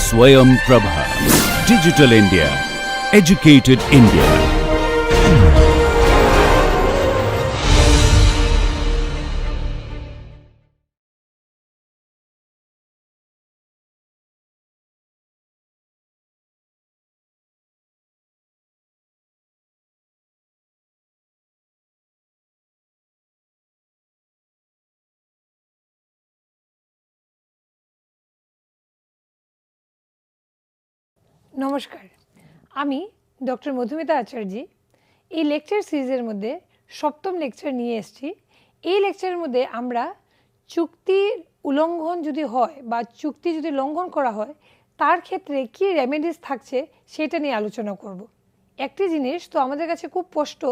Swayam Prabha. Digital India. Educated India. নমস্কার, আমি doctor Madhumita আচার্য। এই লেকচার সিরিজের মধ্যে সপ্তম লেকচার নিয়ে এসেছি। এই লেকচারের মধ্যে আমরা চুক্তির উল্লঙ্ঘন যদি হয় বা চুক্তি যদি লঙ্ঘন করা হয় তার ক্ষেত্রে কী রেমেডিস থাকছে সেটা নিয়ে আলোচনা করব। একটি জিনিস তো আমাদের কাছে খুব স্পষ্ট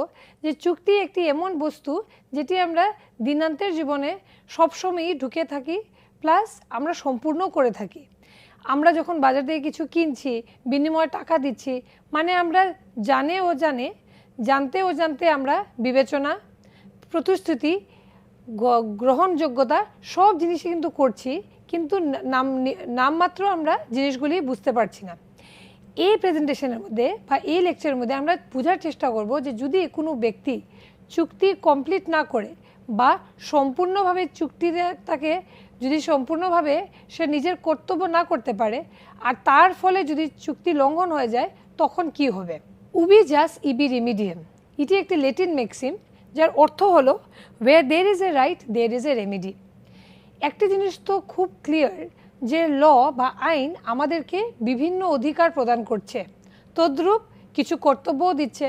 যে চুক্তি একটি এমন বস্তু যেটি আমরা দিনান্তের জীবনে সবসময়ই ঢুকে থাকি, প্লাস আমরা সম্পূর্ণ করে থাকি। আমরা যখন বাজার থেকে কিছু কিনছি, বিনিময়ে টাকা দিচ্ছি, মানে আমরা জানতে আমরা বিবেচনা, প্রতিশ্রুতি, গ্রহণযোগ্যতা সব জিনিসই কিন্তু করছি, কিন্তু নামমাত্র আমরা জিনিসগুলি বুঝতে পারছি না। এই প্রেজেন্টেশনের মধ্যে বা এই লেকচারের মধ্যে আমরা বোঝার চেষ্টা করব যে যদি কোনো ব্যক্তি চুক্তি কমপ্লিট না করে বা সম্পূর্ণভাবে চুক্তিটাকে যদি সম্পূর্ণভাবে সে নিজের কর্তব্য না করতে পারে আর তার ফলে যদি চুক্তি লঙ্ঘন হয়ে যায় তখন কি হবে। উবি জাস ইবি রেমিডিয়াম, এটি একটি ল্যাটিন ম্যাক্সিম যার অর্থ হলো where there is a right there is a remedy. একটি জিনিস তো খুব ক্লিয়ার যে ল বা আইন আমাদেরকে বিভিন্ন অধিকার প্রদান করছে, তদ্রূপ কিছু কর্তব্যও দিচ্ছে।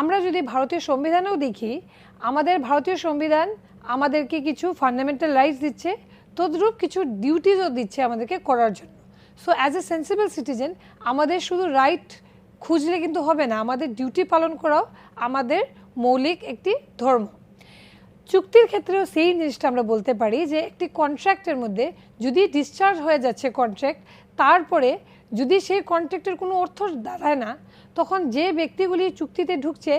আমরা যদি ভারতীয় সংবিধানেও দেখি, আমাদের ভারতীয় সংবিধান আমাদেরকে কিছু ফান্ডামেন্টাল রাইটস দিচ্ছে, তদ্রূপ কিছু ডিউটিসও দিচ্ছে আমাদেরকে করার জন্য। So as a sensible citizen আমাদের শুধু রাইট খুঁজলে কিন্তু হবে না, আমাদের ডিউটি পালন করাও আমাদের মৌলিক একটি ধর্ম। চুক্তির ক্ষেত্রেও সেই জিনিসটা আমরা বলতে পারি যে একটি কন্ট্রাক্টের মধ্যে যদি ডিসচার্জ হয়ে যাচ্ছে কন্ট্রাক্ট, তারপরে যদি সেই কন্ট্রাক্টের কোনো অর্থ দাঁড়ায় না, তখন যে ব্যক্তিগুলি চুক্তিতে ঢুকছে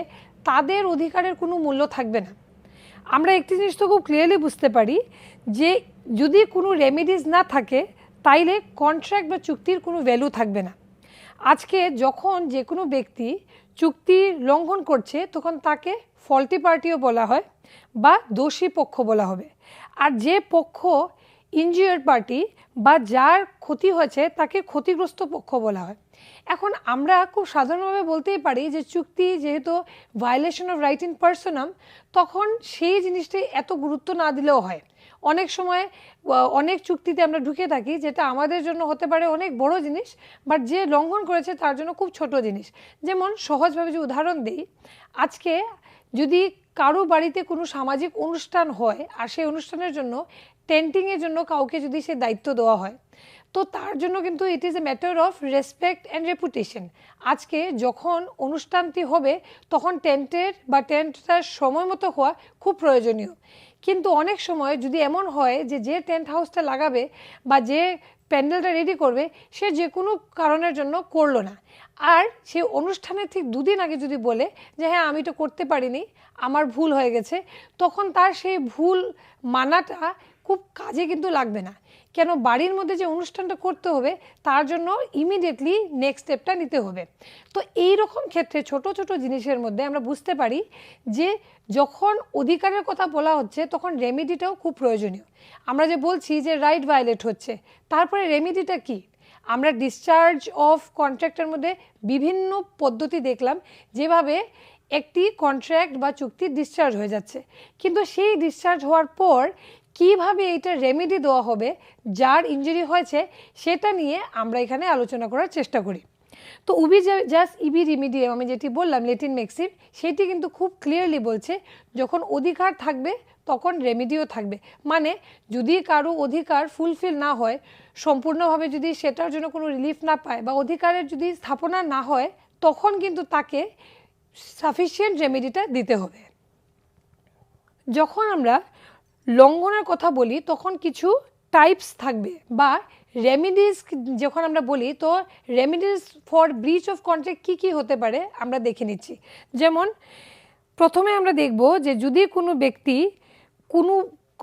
তাদের অধিকারের কোনো মূল্য থাকবে না। আমরা একটি জিনিস তো খুব ক্লিয়ারলি বুঝতে পারি যে যদি কোনো রেমিডিস না থাকে তাইলে কন্ট্রাক্ট বা চুক্তির কোনো ভ্যালু থাকবে না। আজকে যখন যে কোনো ব্যক্তি চুক্তি লঙ্ঘন করছে তখন তাকে ফল্টি পার্টিও বলা হয় বা দোষী পক্ষ বলা হবে, আর যে পক্ষ ইনজিওর্ড পার্টি বা যার ক্ষতি হয়েছে তাকে ক্ষতিগ্রস্ত পক্ষ বলা হয়। এখন আমরা খুব সাধারণভাবে বলতেই পারি যে চুক্তি যেহেতু ভায়োলেশন অফ রাইট ইন পার্সোনাম, তখন সেই জিনিসটি এত গুরুত্ব না দিলেও হয়। অনেক সময় অনেক চুক্তিতে আমরা ঢুকে থাকি যেটা আমাদের জন্য হতে পারে অনেক বড় জিনিস, বাট যে লঙ্ঘন করেছে তার জন্য খুব ছোট জিনিস। যেমন সহজভাবে যে উদাহরণ দিই, আজকে যদি কারো বাড়িতে কোনো সামাজিক অনুষ্ঠান হয় আর সেই অনুষ্ঠানের জন্য টেন্টিংয়ের জন্য কাউকে যদি সে দায়িত্ব দেওয়া হয়, তো তার জন্য কিন্তু ইট is a matter of respect and reputation. আজকে যখন অনুষ্ঠানটি হবে তখন টেন্টটা সময় মতো হওয়া খুব প্রয়োজনীয়। কিন্তু অনেক সময় যদি এমন হয় যে টেন্ট হাউসটা লাগাবে বা যে প্যান্ডেলটা রেডি করবে সে যে কোনো কারণের জন্য করলো না, আর সে অনুষ্ঠানের ঠিক দুদিন আগে যদি বলে যে হ্যাঁ আমি তো করতে পারিনি, আমার ভুল হয়ে গেছে, তখন তার সেই ভুল মানাটা খুব কাজে কিন্তু লাগবে না। কেন, বাড়ির মধ্যে যে অনুষ্ঠানটা করতে হবে তার জন্য ইমিডিয়েটলি নেক্সট স্টেপটা নিতে হবে। তো এই রকম ক্ষেত্রে ছোট ছোট জিনিসের মধ্যে আমরা বুঝতে পারি যে যখন অধিকারের কথা বলা হচ্ছে তখন রেমিডিটাও খুব প্রয়োজনীয়। আমরা যে বলছি যে রাইট ভায়োলেট হচ্ছে, তারপরে রেমিডিটা কি? আমরা ডিসচার্জ অফ কন্ট্রাক্টের মধ্যে বিভিন্ন পদ্ধতি দেখলাম যেভাবে একটি কন্ট্রাক্ট বা চুক্তি ডিসচার্জ হয়ে যাচ্ছে, কিন্তু সেই ডিসচার্জ হওয়ার পর কিভাবে এইটা রেমেডি দেওয়া হবে যার ইনজুরি হয়েছে সেটা নিয়ে আমরা এখানে আলোচনা করার চেষ্টা করি। তো উবি জাস্ট ইবি রিমিডিয়াম আমি যেটি বললাম ল্যাটিন ম্যাক্সিম, সেটি কিন্তু খুব ক্লিয়ারলি বলছে যখন অধিকার থাকবে তখন রেমিডিও থাকবে। মানে যদি কারো অধিকার ফুলফিল না হয়, সম্পূর্ণভাবে যদি সেটার জন্য কোনো রিলিফ না পায় বা অধিকারের যদি স্থাপনা না হয়, তখন কিন্তু তাকে সাফিসিয়েন্ট রেমেডিটা দিতে হবে। যখন আমরা লঙ্ঘনের কথা বলি তখন কিছু টাইপস থাকবে বা রেমিডিস যখন আমরা বলি, তো remedies for breach of contract কী কী হতে পারে আমরা দেখে নিচ্ছি। যেমন প্রথমে আমরা দেখব যে যদি কোনো ব্যক্তি কোনো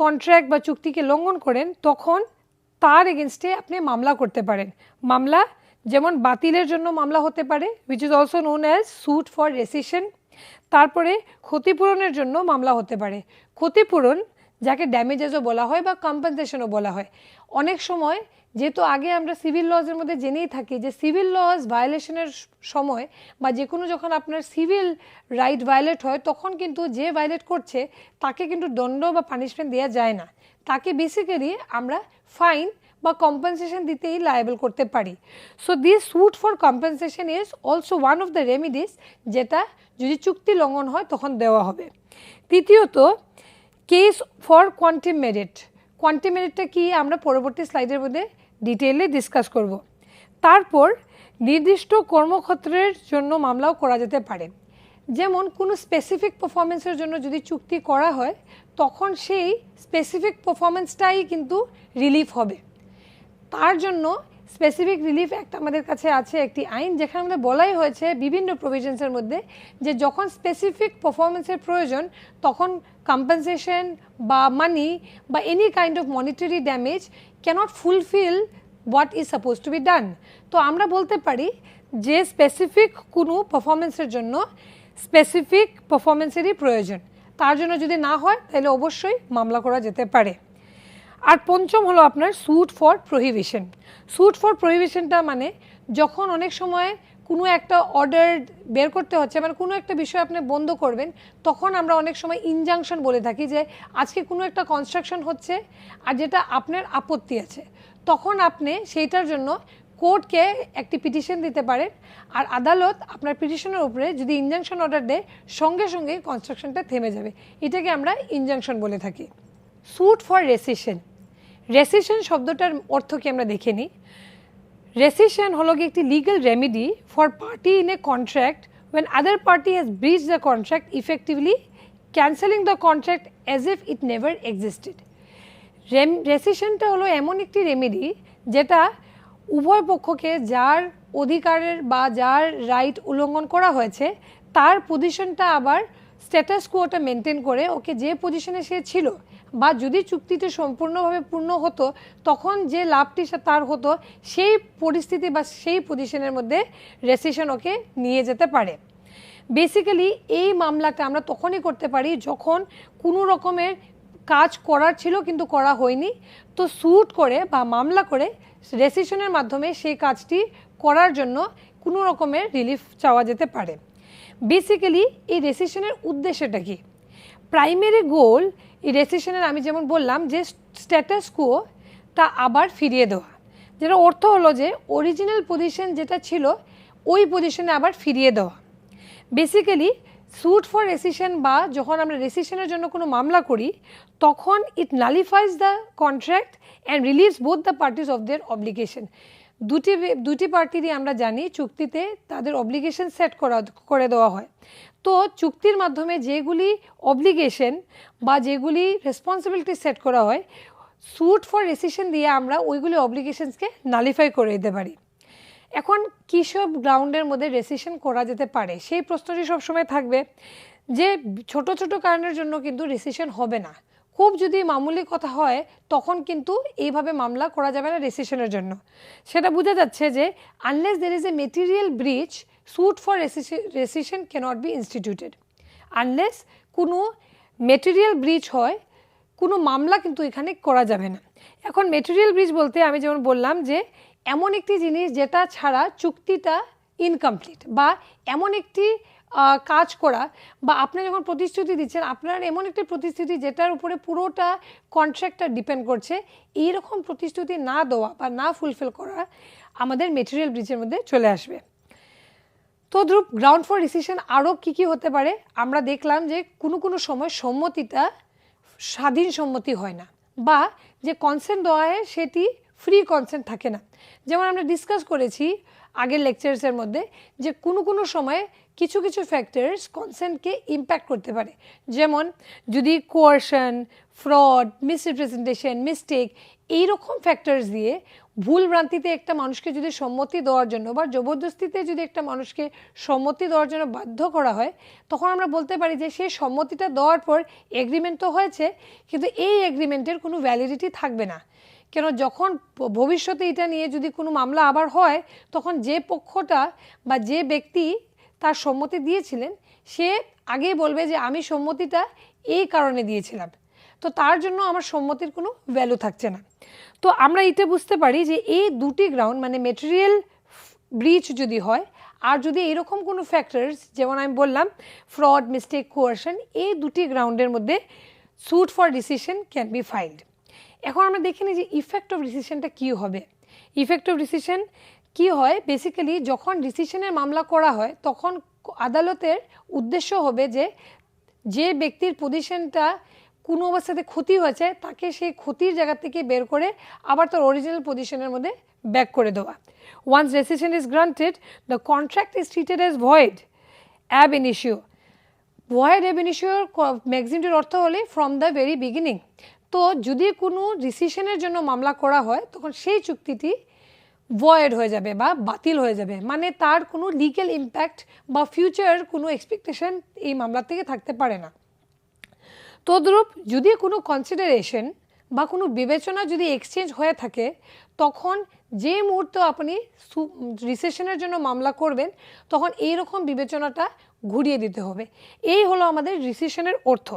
কন্ট্রাক্ট বা চুক্তিকে লঙ্ঘন করেন তখন তার এগেনস্টে আপনি মামলা করতে পারেন। মামলা যেমন বাতিলের জন্য মামলা হতে পারে, which is also known as suit for rescission. তারপরে ক্ষতিপূরণের জন্য মামলা হতে পারে। ক্ষতিপূরণ যাকে ড্যামেজেসও বলা হয় বা কম্পেনসেশনও বলা হয়। অনেক সময় যেহেতু আগে আমরা সিভিল লজের মধ্যে জেনেই থাকি যে সিভিল লজ ভায়োলেশনের সময় বা যে কোনো যখন আপনার সিভিল রাইট ভায়োলেট হয় তখন কিন্তু যে ভায়োলেট করছে তাকে কিন্তু দণ্ড বা পানিশমেন্ট দেওয়া যায় না, তাকে বেসিক্যালি আমরা ফাইন বা কম্পেনসেশন দিতেই লায়েবল করতে পারি। So this suit for compensation is also one of the remedies যেটা যদি চুক্তি লঙ্ঘন হয় তখন দেওয়া হবে। তৃতীয়ত case for quantum merit. Quantum মেরিটটা কি আমরা পরবর্তী স্লাইডের মধ্যে ডিটেইলে ডিসকাস করব। তারপর নির্দিষ্ট কর্মক্ষেত্রের জন্য মামলাও করা যেতে পারে। যেমন কোনো স্পেসিফিক পারফরমেন্সের জন্য যদি চুক্তি করা হয় তখন সেই স্পেসিফিক পারফরমেন্সটাই কিন্তু রিলিফ হবে। তার জন্য স্পেসিফিক রিলিফ অ্যাক্ট আমাদের কাছে আছে একটি আইন, যেখানে আমাদের বলাই হয়েছে বিভিন্ন প্রভিশনসের মধ্যে যে যখন স্পেসিফিক পারফরমেন্সের প্রয়োজন তখন কম্পেনসেশন বা মানি বা any kind of monetary damage cannot fulfill what is suppose to be done. তো আমরা বলতে পারি যে স্পেসিফিক কোনো পারফরমেন্সের জন্য স্পেসিফিক পারফরমেন্সেরই প্রয়োজন, তার জন্য যদি না হয় তাহলে অবশ্যই মামলা করা যেতে পারে। আর পঞ্চম হলো আপনার suit for prohibition. Suit for প্রহিবিশনটা মানে যখন অনেক সময় কোনো একটা অর্ডার বের করতে হচ্ছে, মানে কোনো একটা বিষয় আপনি বন্ধ করবেন, তখন আমরা অনেক সময় ইনজাংশন বলে থাকি যে আজকে কোনো একটা কনস্ট্রাকশন হচ্ছে আর যেটা আপনার আপত্তি আছে, তখন আপনি সেইটার জন্য কোর্টকে একটি পিটিশন দিতে পারেন আর আদালত আপনার পিটিশনের উপরে যদি ইনজাংশন অর্ডার দেয় সঙ্গে সঙ্গে কনস্ট্রাকশনটা থেমে যাবে। এটাকে আমরা ইনজাংশন বলে থাকি। Sweet for rescission. রেসিশন শব্দটার অর্থ কি আমরা দেখে নিই। রেসিশন হলো কি একটি legal remedy for party in a contract when other party has breached the contract, effectively cancelling the contract as if it never existed. রেসিশনটা হলো এমন একটি রেমেডি যেটা উভয় পক্ষকে যার অধিকারের বা যার রাইট উল্লঙ্ঘন করা হয়েছে তার পজিশনটা আবার স্ট্যাটাস কোটা মেনটেন করে ওকে যে পজিশনে সে ছিল বা যদি চুক্তিতে সম্পূর্ণভাবে পূর্ণ হতো তখন যে লাভটি তার হতো সেই পরিস্থিতি বা সেই পজিশনের মধ্যে রেসিশন ওকে নিয়ে যেতে পারে। বেসিক্যালি এই মামলাটা আমরা তখনই করতে পারি যখন কোনো রকমের কাজ করার ছিল কিন্তু করা হয়নি, তো স্যুট করে বা মামলা করে রেসিশনের মাধ্যমে সেই কাজটি করার জন্য কোনো রকমের রিলিফ চাওয়া যেতে পারে। বেসিক্যালি এই রেসিশনের উদ্দেশ্যটা কি? প্রাইমারি গোল এই রেসিশনের আমি যেমন বললাম যে স্ট্যাটাস কোটা আবার ফিরিয়ে দেওয়া, যেটা অর্থ হলো যে অরিজিনাল পজিশন যেটা ছিল ওই পজিশনে আবার ফিরিয়ে দেওয়া। বেসিক্যালি স্যুট ফর রেসিশন বা যখন আমরা রেসিশনের জন্য কোনো মামলা করি তখন it nullifies the contract and relieves both the parties of their obligation. দুটি পার্টিরই আমরা জানি চুক্তিতে তাদের অব্লিগেশন সেট করে দেওয়া হয়। তো চুক্তির মাধ্যমে যেগুলি অব্লিগেশন বা যেগুলি রেসপন্সিবিলিটি সেট করা হয় স্যুট ফর রেসিশন দিয়ে আমরা ওইগুলি অব্লিগেশনসকে নালিফাই করে দিতে পারি। এখন কী সব গ্রাউন্ডের মধ্যে রেসিশন করা যেতে পারে সেই প্রশ্নটি সবসময় থাকবে যে ছোট ছোট কারণের জন্য কিন্তু রেসিশন হবে না, খুব যদি মামুলি কথা হয় তখন কিন্তু এইভাবে মামলা করা যাবে না রেসিশনের জন্য। সেটা বোঝা যাচ্ছে যে unless there is a material breach suit for rescission cannot be instituted. Unless কোনো মেটেরিয়াল ব্রিচ হয় কোনো মামলা কিন্তু এখানে করা যাবে না। এখন মেটেরিয়াল ব্রিচ বলতে আমি যেমন বললাম যে এমন একটি জিনিস যেটা ছাড়া চুক্তিটা ইনকমপ্লিট বা এমন একটি কাজ করা বা আপনি যখন প্রতিশ্রুতি দিচ্ছেন আপনার এমন একটি প্রতিশ্রুতি যেটার উপরে পুরোটা কন্ট্রাক্টটা ডিপেন্ড করছে, এইরকম প্রতিশ্রুতি না দেওয়া বা না ফুলফিল করা আমাদের মেটেরিয়াল ব্রিচের মধ্যে চলে আসবে। তো ধ্রুব গ্রাউন্ড ফর রেসিশন আরও কী কী হতে পারে আমরা দেখলাম যে কোনো সময় সম্মতিটা স্বাধীন সম্মতি হয় না বা যে কনসেন্ট দেওয়া হয় সেটি ফ্রি কনসেন্ট থাকে না। যেমন আমরা ডিসকাস করেছি আগের লেকচার্সের মধ্যে যে কোনো সময় কিছু ফ্যাক্টরস কনসেন্টকে ইম্প্যাক্ট করতে পারে, যেমন যদি কোয়ারশন, ফ্রড, মিসরিপ্রেজেন্টেশন, মিস্টেক এইরকম ফ্যাক্টরস দিয়ে ভুল ভ্রান্তিতে একটা মানুষকে যদি সম্মতি দেওয়ার জন্য বা জবরদস্তিতে যদি একটা মানুষকে সম্মতি দেওয়ার জন্য বাধ্য করা হয় তখন আমরা বলতে পারি যে সেই সম্মতিটা দেওয়ার পর এগ্রিমেন্ট তো হয়েছে কিন্তু এই এগ্রিমেন্টের কোনো ভ্যালিডিটি থাকবে না, কেন যখন ভবিষ্যতে এটা নিয়ে যদি কোনো মামলা আবার হয়, তখন যে পক্ষটা বা যে ব্যক্তি তার সম্মতি দিয়েছিলেন সে আগেই বলবে যে আমি সম্মতিটা এই কারণে দিয়েছিলাম, তো তার জন্য আমার সম্মতির কোনো ভ্যালু থাকছে না। তো আমরা এটা বুঝতে পারি যে এই দুটি গ্রাউন্ড মানে মেটেরিয়াল ব্রিচ যদি হয় আর যদি এরকম কোনো ফ্যাক্টরস যেমন আমি বললাম ফ্রড, মিস্টেক, কোয়ারশন, এই দুটি গ্রাউন্ডের মধ্যে suit for decision can be filed. এখন আমরা দেখে নিই যে ইফেক্ট অফ ডিসিশনটা কী হবে। ইফেক্ট অফ ডিসিশন কী হয়, বেসিক্যালি যখন ডিসিশনের মামলা করা হয় তখন আদালতের উদ্দেশ্য হবে যে যে ব্যক্তির পজিশনটা কোনো অবস্থাতে ক্ষতি হয়েছে তাকে সেই ক্ষতির জায়গা থেকে বের করে আবার তার অরিজিনাল পজিশনের মধ্যে ব্যাক করে দেওয়া। Once decision is granted, the contract is treated as void ab initio. Void ab ইনিশিওর ম্যাক্সিমটির অর্থ হলে ফ্রম দ্য ভেরি বিগিনিং। তো যদি কোনো ডিসিশনের জন্য মামলা করা হয় তখন সেই চুক্তিটি ভয়েড হয়ে যাবে বা বাতিল হয়ে যাবে, মানে তার কোনো লিগ্যাল ইম্প্যাক্ট বা ফিউচার কোনো এক্সপেকটেশন এই মামলা থেকে থাকতে পারে না। তদ্রূপ যদি কোনো কনসিডারেশন বা কোনো বিবেচনা যদি এক্সচেঞ্জ হয়ে থাকে তখন যে মুহূর্তে আপনি রিসেশনের জন্য মামলা করবেন তখন এই রকম বিবেচনাটা ঘুরিয়ে দিতে হবে। এই হলো আমাদের রিসেশনের অর্থ।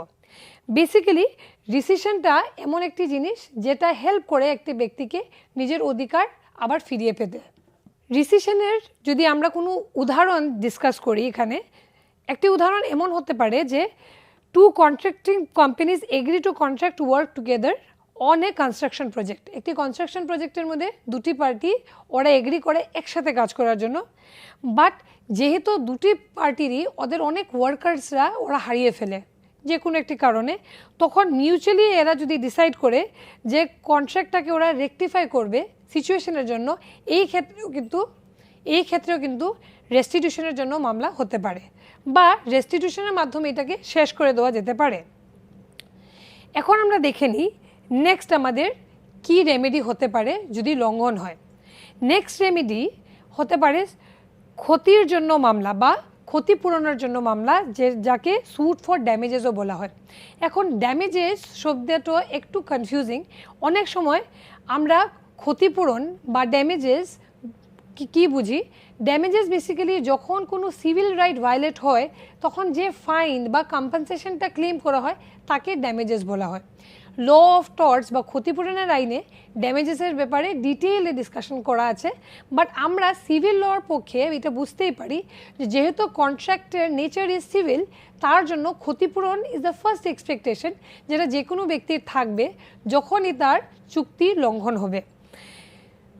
বেসিক্যালি রিসেশনটা এমন একটি জিনিস যেটা হেল্প করে একটি ব্যক্তিকে নিজের অধিকার আবার ফিরিয়ে পেতে। রিসেশনের যদি আমরা কোনো উদাহরণ ডিসকাস করি, এখানে একটি উদাহরণ এমন হতে পারে যে two contracting companies agree to contract work together on a construction project. একটি কনস্ট্রাকশন প্রজেক্টের মধ্যে দুটি পার্টি ওরা এগ্রি করে একসাথে কাজ করার জন্য, বাট যেহেতু দুটি পার্টিরই ওদের অনেক ওয়ার্কার্সরা ওরা হারিয়ে ফেলে যে কোনো একটি কারণে, তখন মিউচুয়ালি এরা যদি ডিসাইড করে যে কন্ট্রাক্টটাকে ওরা রেকটিফাই করবে সিচুয়েশনের জন্য, এই ক্ষেত্রেও কিন্তু রেস্টিটিউশনের জন্য মামলা হতে পারে বা রেস্টিটিউশনের মাধ্যমে এটাকে শেষ করে দেওয়া যেতে পারে। এখন আমরা দেখে নিই নেক্সট আমাদের কি রেমেডি হতে পারে যদি লঙ্ঘন হয়। নেক্সট রেমেডি হতে পারে ক্ষতির জন্য মামলা বা ক্ষতিপূরণের জন্য মামলা, যাকে স্যুট ফর ড্যামেজেসও বলা হয়। এখন ড্যামেজেস শব্দটা একটু কনফিউজিং। অনেক সময় আমরা ক্ষতিপূরণ বা ড্যামেজেস কি বুঝি। ড্যামেজেস বেসিক্যালি যখন কোনো সিভিল রাইট ভায়োলেট হয় তখন যে ফাইন বা কম্পেনসেশনটা ক্লেম করা হয় তাকে ড্যামেজেস বলা হয়। ল অফ টর্টস বা ক্ষতিপূরণের আইনে ড্যামেজেসের ব্যাপারে ডিটেইলে ডিসকাশন করা আছে, বাট আমরা সিভিল লর পক্ষে এটা বুঝতেই পারি যে যেহেতু কন্ট্রাক্টের নেচার ইজ সিভিল, তার জন্য ক্ষতিপূরণ ইজ দ্য ফার্স্ট এক্সপেকটেশন যেটা যে কোনো ব্যক্তির থাকবে যখনই তার চুক্তি লঙ্ঘন হবে।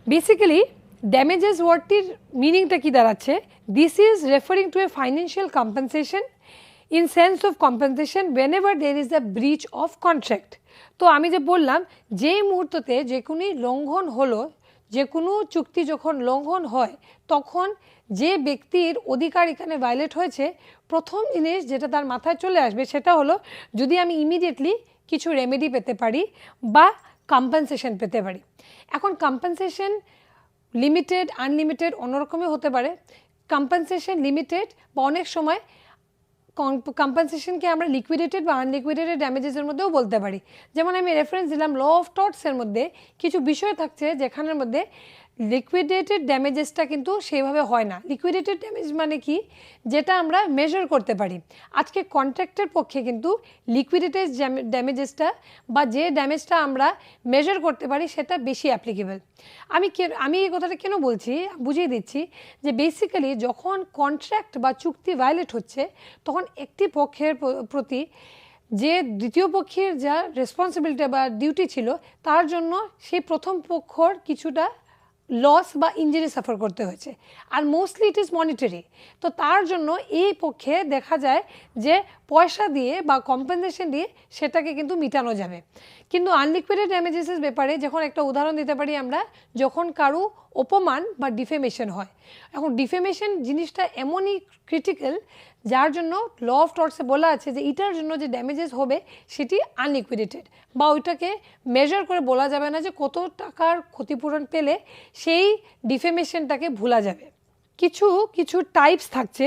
বেসিক্যালি ড্যামেজেস ওয়ার্ডটির মিনিংটা কি দাঁড়াচ্ছে, this is referring two A financial compensation in sense of compensation whenever there is a breach of contract। তো আমি যে বললাম যে মুহূর্ততে যে কোনো লঙ্ঘন হলো, যে কোনো চুক্তি যখন লঙ্ঘন হয় তখন যে ব্যক্তির অধিকার এখানে ভায়োলেট হয়েছে, প্রথম জিনিস যেটা তার মাথায় চলে আসবে সেটা হলো যদি আমি ইমিডিয়েটলি কিছু রেমেডি পেতে পারি বা কম্পেনসেশন পেতে পারি। এখন কম্পেনসেশন লিমিটেড, আনলিমিটেড অন্যরকমই হতে পারে। কম্পেনসেশন লিমিটেড বা অনেক সময় কম্পেনসেশনকে আমরা লিকুইডেটেড বা আনলিকুইডেটেড ড্যামেজেসের মধ্যেও বলতে পারি। যেমন আমি রেফারেন্স দিলাম ল অফ টর্টসের মধ্যে কিছু বিষয় থাকছে যেখানের মধ্যে লিকুইডেটেড ড্যামেজেসটা কিন্তু সেইভাবে হয় না। লিকুইডেটেড ড্যামেজ মানে কি, যেটা আমরা মেজার করতে পারি। আজকে কন্ট্রাক্টের পক্ষে কিন্তু লিকুইডেটেড ড্যামেজেসটা বা যে ড্যামেজটা আমরা মেজার করতে পারি সেটা বেশি অ্যাপ্লিকেবল। আমি এই কথাটা কেন বলছি বুঝিয়ে দিচ্ছি যে বেসিক্যালি যখন কন্ট্রাক্ট বা চুক্তি ভায়োলেট হচ্ছে তখন একটি পক্ষের প্রতি যে দ্বিতীয় পক্ষের যা রেসপন্সিবিলিটি বা ডিউটি ছিল তার জন্য সেই প্রথম পক্ষর কিছুটা লস বা ইনজুরি সাফার করতে হয়েছে, আর মোস্টলি ইট ইজ মনিটারি। তো তার জন্য এই পক্ষে দেখা যায় যে পয়সা দিয়ে বা কম্পেনসেশন দিয়ে সেটাকে কিন্তু মিটানো যাবে। কিন্তু আনলিকুইডেড ড্যামেজেসের ব্যাপারে যখন একটা উদাহরণ দিতে পারি আমরা, যখন কারো অপমান বা ডিফেমেশন হয়। এখন ডিফেমেশন জিনিসটা এমনই ক্রিটিক্যাল যার জন্য ল অফ টর্টসে বলা আছে যে এটার জন্য যে ড্যামেজেস হবে সেটি আনলিকুইডেটেড বা ওইটাকে মেজার করে বলা যাবে না যে কত টাকার ক্ষতিপূরণ পেলে সেই ডিফেমেশনটাকে ভোলা যাবে। কিছু টাইপস থাকছে,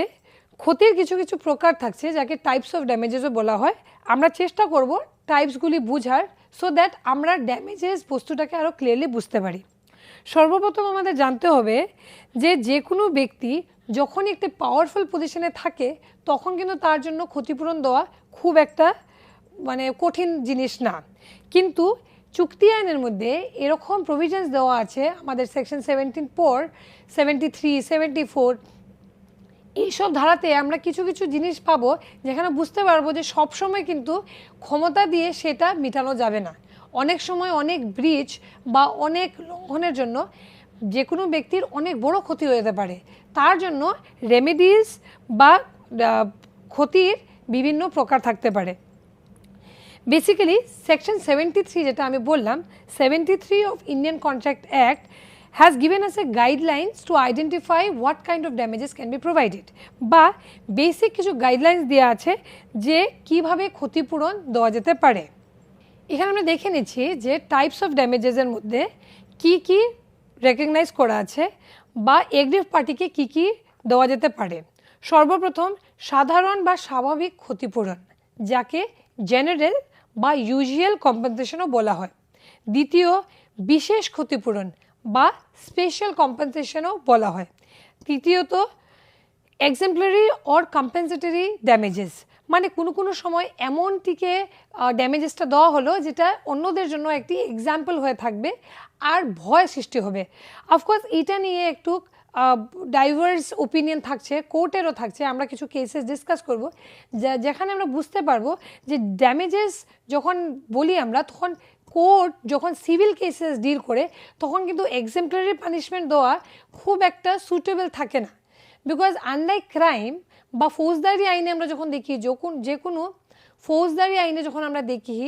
ক্ষতির কিছু প্রকার থাকছে যাকে টাইপস অফ ড্যামেজেসও বলা হয়। আমরা চেষ্টা করব টাইপসগুলি বুঝার সো দ্যাট আমরা ড্যামেজেস বস্তুটাকে আরও ক্লিয়ারলি বুঝতে পারি। সর্বপ্রথম আমাদের জানতে হবে যে কোনো ব্যক্তি যখনই একটি পাওয়ারফুল পজিশনে থাকে তখন কিন্তু তার জন্য ক্ষতিপূরণ দেওয়া খুব একটা মানে কঠিন জিনিস না, কিন্তু চুক্তি আইনের মধ্যে এরকম প্রভিশনস দেওয়া আছে আমাদের সেকশন 17(4), 73, 74 এইসব ধারাতে আমরা কিছু কিছু জিনিস পাবো যেখানে বুঝতে পারবো যে সবসময় কিন্তু ক্ষমতা দিয়ে সেটা মেটানো যাবে না। অনেক সময় অনেক ব্রিচ বা অনেক লঙ্ঘনের জন্য যে কোনো ব্যক্তির অনেক বড় ক্ষতি হয়ে যেতে পারে, তার জন্য রেমেডিস বা ক্ষতির বিভিন্ন প্রকার থাকতে পারে। বেসিক্যালি সেকশন 73 যেটা আমি বললাম, 73 of Indian contract act has given us a guidelines to identify what kind of damages can be provided, বা বেসিক কিছু গাইডলাইন্স দেওয়া আছে যে কিভাবে ক্ষতিপূরণ দেওয়া যেতে পারে। এখানে আমরা দেখে নিচ্ছি যে টাইপস অফ ড্যামেজেসের মধ্যে কি কি রেকগনাইজ করা আছে বা এগ্রিভ পার্টিকে কি কি দেওয়া যেতে পারে। সর্বপ্রথম সাধারণ বা স্বাভাবিক ক্ষতিপূরণ, যাকে জেনারেল বা ইউজুয়াল কম্পেনসেশনও বলা হয়। দ্বিতীয়, বিশেষ ক্ষতিপূরণ বা স্পেশাল কম্পেনসেশনও বলা হয়। তৃতীয়ত, এক্সেম্পলারি অর কম্পেনসেটরি ড্যামেজেস, মানে কোনো সময় এমনটিকে ড্যামেজেসটা দেওয়া হলো যেটা অন্যদের জন্য একটি এক্সাম্পল হয়ে থাকবে আর ভয় সৃষ্টি হবে। অফকোর্স এটা নিয়ে একটু ডাইভার্স ওপিনিয়ন থাকছে, কোর্টেরও থাকছে। আমরা কিছু কেসেস ডিসকাস করব যেখানে আমরা বুঝতে পারবো যে ড্যামেজেস যখন বলি আমরা, তখন কোর্ট যখন সিভিল কেসেস ডিল করে তখন কিন্তু এক্সেম্পলারি পানিশমেন্ট দেওয়া খুব একটা সুটেবল থাকে না, বিকজ আনলাইক ক্রাইম বা ফৌজদারি আইনে আমরা যখন দেখি যে কোনো ফৌজদারি আইনে যখন আমরা দেখি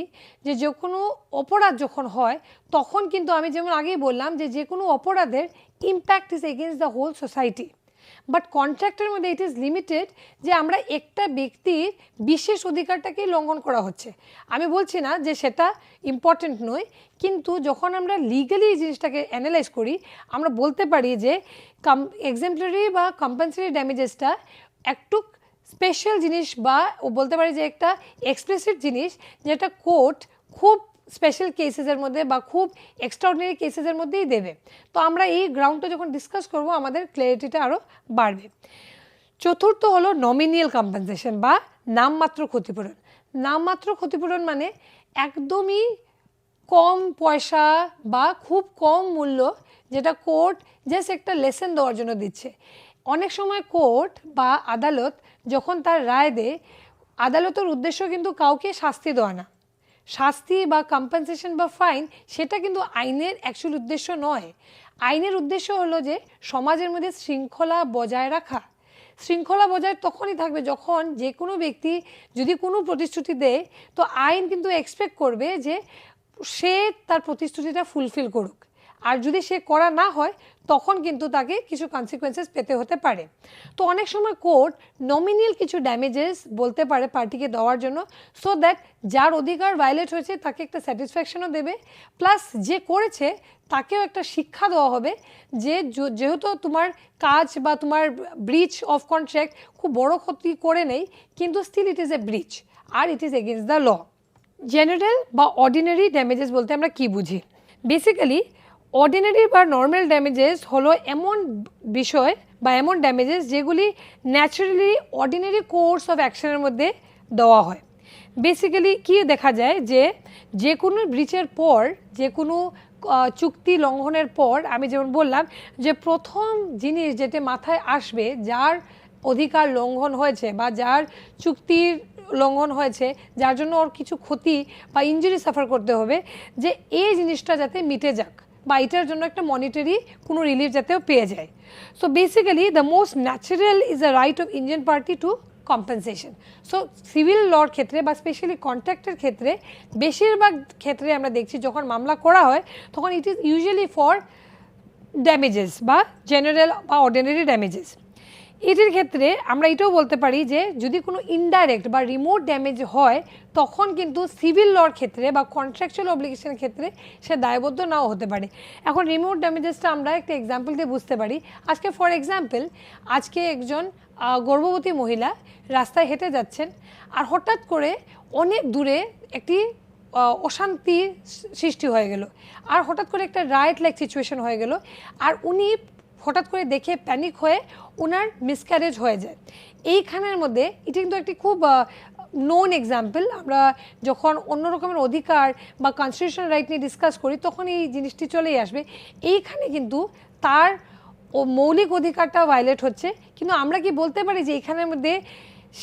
যে কোনো অপরাধ যখন হয় তখন কিন্তু আমি যেমন আগেই বললাম যে কোনো অপরাধের impact is against the whole society, but কন্ট্রাক্টের মধ্যে ইট ইজ লিমিটেড যে আমরা একটা ব্যক্তির বিশেষ অধিকারটাকেই লঙ্ঘন করা হচ্ছে। আমি বলছি না যে সেটা ইম্পর্টেন্ট নয়, কিন্তু যখন আমরা লিগালি এই জিনিসটাকে অ্যানালাইজ করি আমরা বলতে পারি যে এক্সেম্পলারি বা কম্পেনসেটরি ড্যামেজেসটা একটু স্পেশাল জিনিস বা বলতে পারি যে একটা এক্সপ্লিসিট জিনিস, যেটা কোর্ট খুব স্পেশাল কেসেসের মধ্যে বা খুব এক্সট্রাঅর্ডিনারি কেসেসের মধ্যেই দেবে। তো আমরা এই গ্রাউন্ডটা যখন ডিসকাস করব আমাদের ক্লিয়ারিটিটা আরও বাড়বে। চতুর্থ হলো নমিনিয়াল কম্পেনসেশন বা নামমাত্র ক্ষতিপূরণ। নামমাত্র ক্ষতিপূরণ মানে একদমই কম পয়সা বা খুব কম মূল্য, যেটা কোর্ট জাস্ট একটা লেসন দেওয়ার জন্য দিচ্ছে। অনেক সময় কোর্ট বা আদালত যখন তার রায় দেয়, আদালতের উদ্দেশ্য কিন্তু কাউকে শাস্তি দেওয়া না। শাস্তি বা কম্পেনসেশন বা ফাইন সেটা কিন্তু আইনের অ্যাকচুয়াল উদ্দেশ্য নয়। আইনের উদ্দেশ্য হলো যে সমাজের মধ্যে শৃঙ্খলা বজায় রাখা। শৃঙ্খলা বজায় তখনই থাকবে যখন যে কোনো ব্যক্তি যদি কোনো প্রতিশ্রুতি দেয়, তো আইন কিন্তু এক্সপেক্ট করবে যে সে তার প্রতিশ্রুতিটা ফুলফিল করুক, আর যদি সে করা না হয় তখন কিন্তু তাকে কিছু কনসিকুয়েন্সেস পেতে হতে পারে। তো অনেক সময় কোর্ট নমিনিয়াল কিছু ড্যামেজেস বলতে পারে পার্টিকে দেওয়ার জন্য, সো দ্যাট যার অধিকার ভায়োলেট হয়েছে তাকে একটা স্যাটিসফ্যাকশনও দেবে, প্লাস যে করেছে তাকেও একটা শিক্ষা দেওয়া হবে যে যেহেতু তোমার কাজ বা তোমার ব্রিচ অফ কন্ট্রাক্ট খুব বড় ক্ষতি করে নেই, কিন্তু still it is a breach আর it is against the law. General বা অর্ডিনারি ড্যামেজেস বলতে আমরা কি বুঝি? বেসিক্যালি অর্ডিনারি বা নর্মাল ড্যামেজেস হলো এমন বিষয় বা এমন ড্যামেজেস যেগুলি ন্যাচারালি অর্ডিনারি কোর্স অফ অ্যাকশনের মধ্যে দেওয়া হয়। বেসিক্যালি কি দেখা যায় যে কোনো ব্রিচের পর, যে কোনো চুক্তি লঙ্ঘনের পর, আমি যেমন বললাম যে প্রথম জিনিস যেটা মাথায় আসবে যার অধিকার লঙ্ঘন হয়েছে বা যার চুক্তির লঙ্ঘন হয়েছে, যার জন্য ওর কিছু ক্ষতি বা ইনজুরি সাফার করতে হবে, যে এই জিনিসটা যাতে মিটে যাক বা এটার জন্য একটা মনিটারি কোনো রিলিফ যাতেও পেয়ে যায়। So basically the most natural is the right of ইন্ডিয়ান party to compensation. So civil লর ক্ষেত্রে বা স্পেশালি কন্ট্রাক্টের ক্ষেত্রে বেশিরভাগ ক্ষেত্রে আমরা দেখছি যখন মামলা করা হয় তখন it is usually for damages বা জেনারেল বা অর্ডিনারি ড্যামেজেস। এটির ক্ষেত্রে আমরা এটাও বলতে পারি যে যদি কোনো ইনডাইরেক্ট বা রিমোট ড্যামেজ হয় তখন কিন্তু সিভিল লর ক্ষেত্রে বা কন্ট্রাকচুয়াল অব্লিগেশনের ক্ষেত্রে সে দায়বদ্ধ নাও হতে পারে। এখন রিমোট ড্যামেজেসটা আমরা একটা এক্সাম্পল দিয়ে বুঝতে পারি। আজকে ফর এক্সাম্পল আজকে একজন গর্ভবতী মহিলা রাস্তায় হেঁটে যাচ্ছেন আর হঠাৎ করে অনেক দূরে একটি অশান্তি সৃষ্টি হয়ে গেল, আর হঠাৎ করে একটা রাইট লাইক সিচুয়েশন হয়ে গেল, আর উনি হঠাৎ করে দেখে প্যানিক হয়ে ওনার মিসক্যারেজ হয়ে যায়। এইখানের মধ্যে এটি কিন্তু একটি খুব নোন এক্সাম্পল। আমরা যখন অন্য রকমের অধিকার বা কনস্টিটিউশনাল রাইট নিয়ে ডিসকাস করি তখন এই জিনিসটি চলেই আসবে। এইখানে কিন্তু তার মৌলিক অধিকারটা ভায়োলেট হচ্ছে, কিন্তু আমরা কি বলতে পারি যে এখানের মধ্যে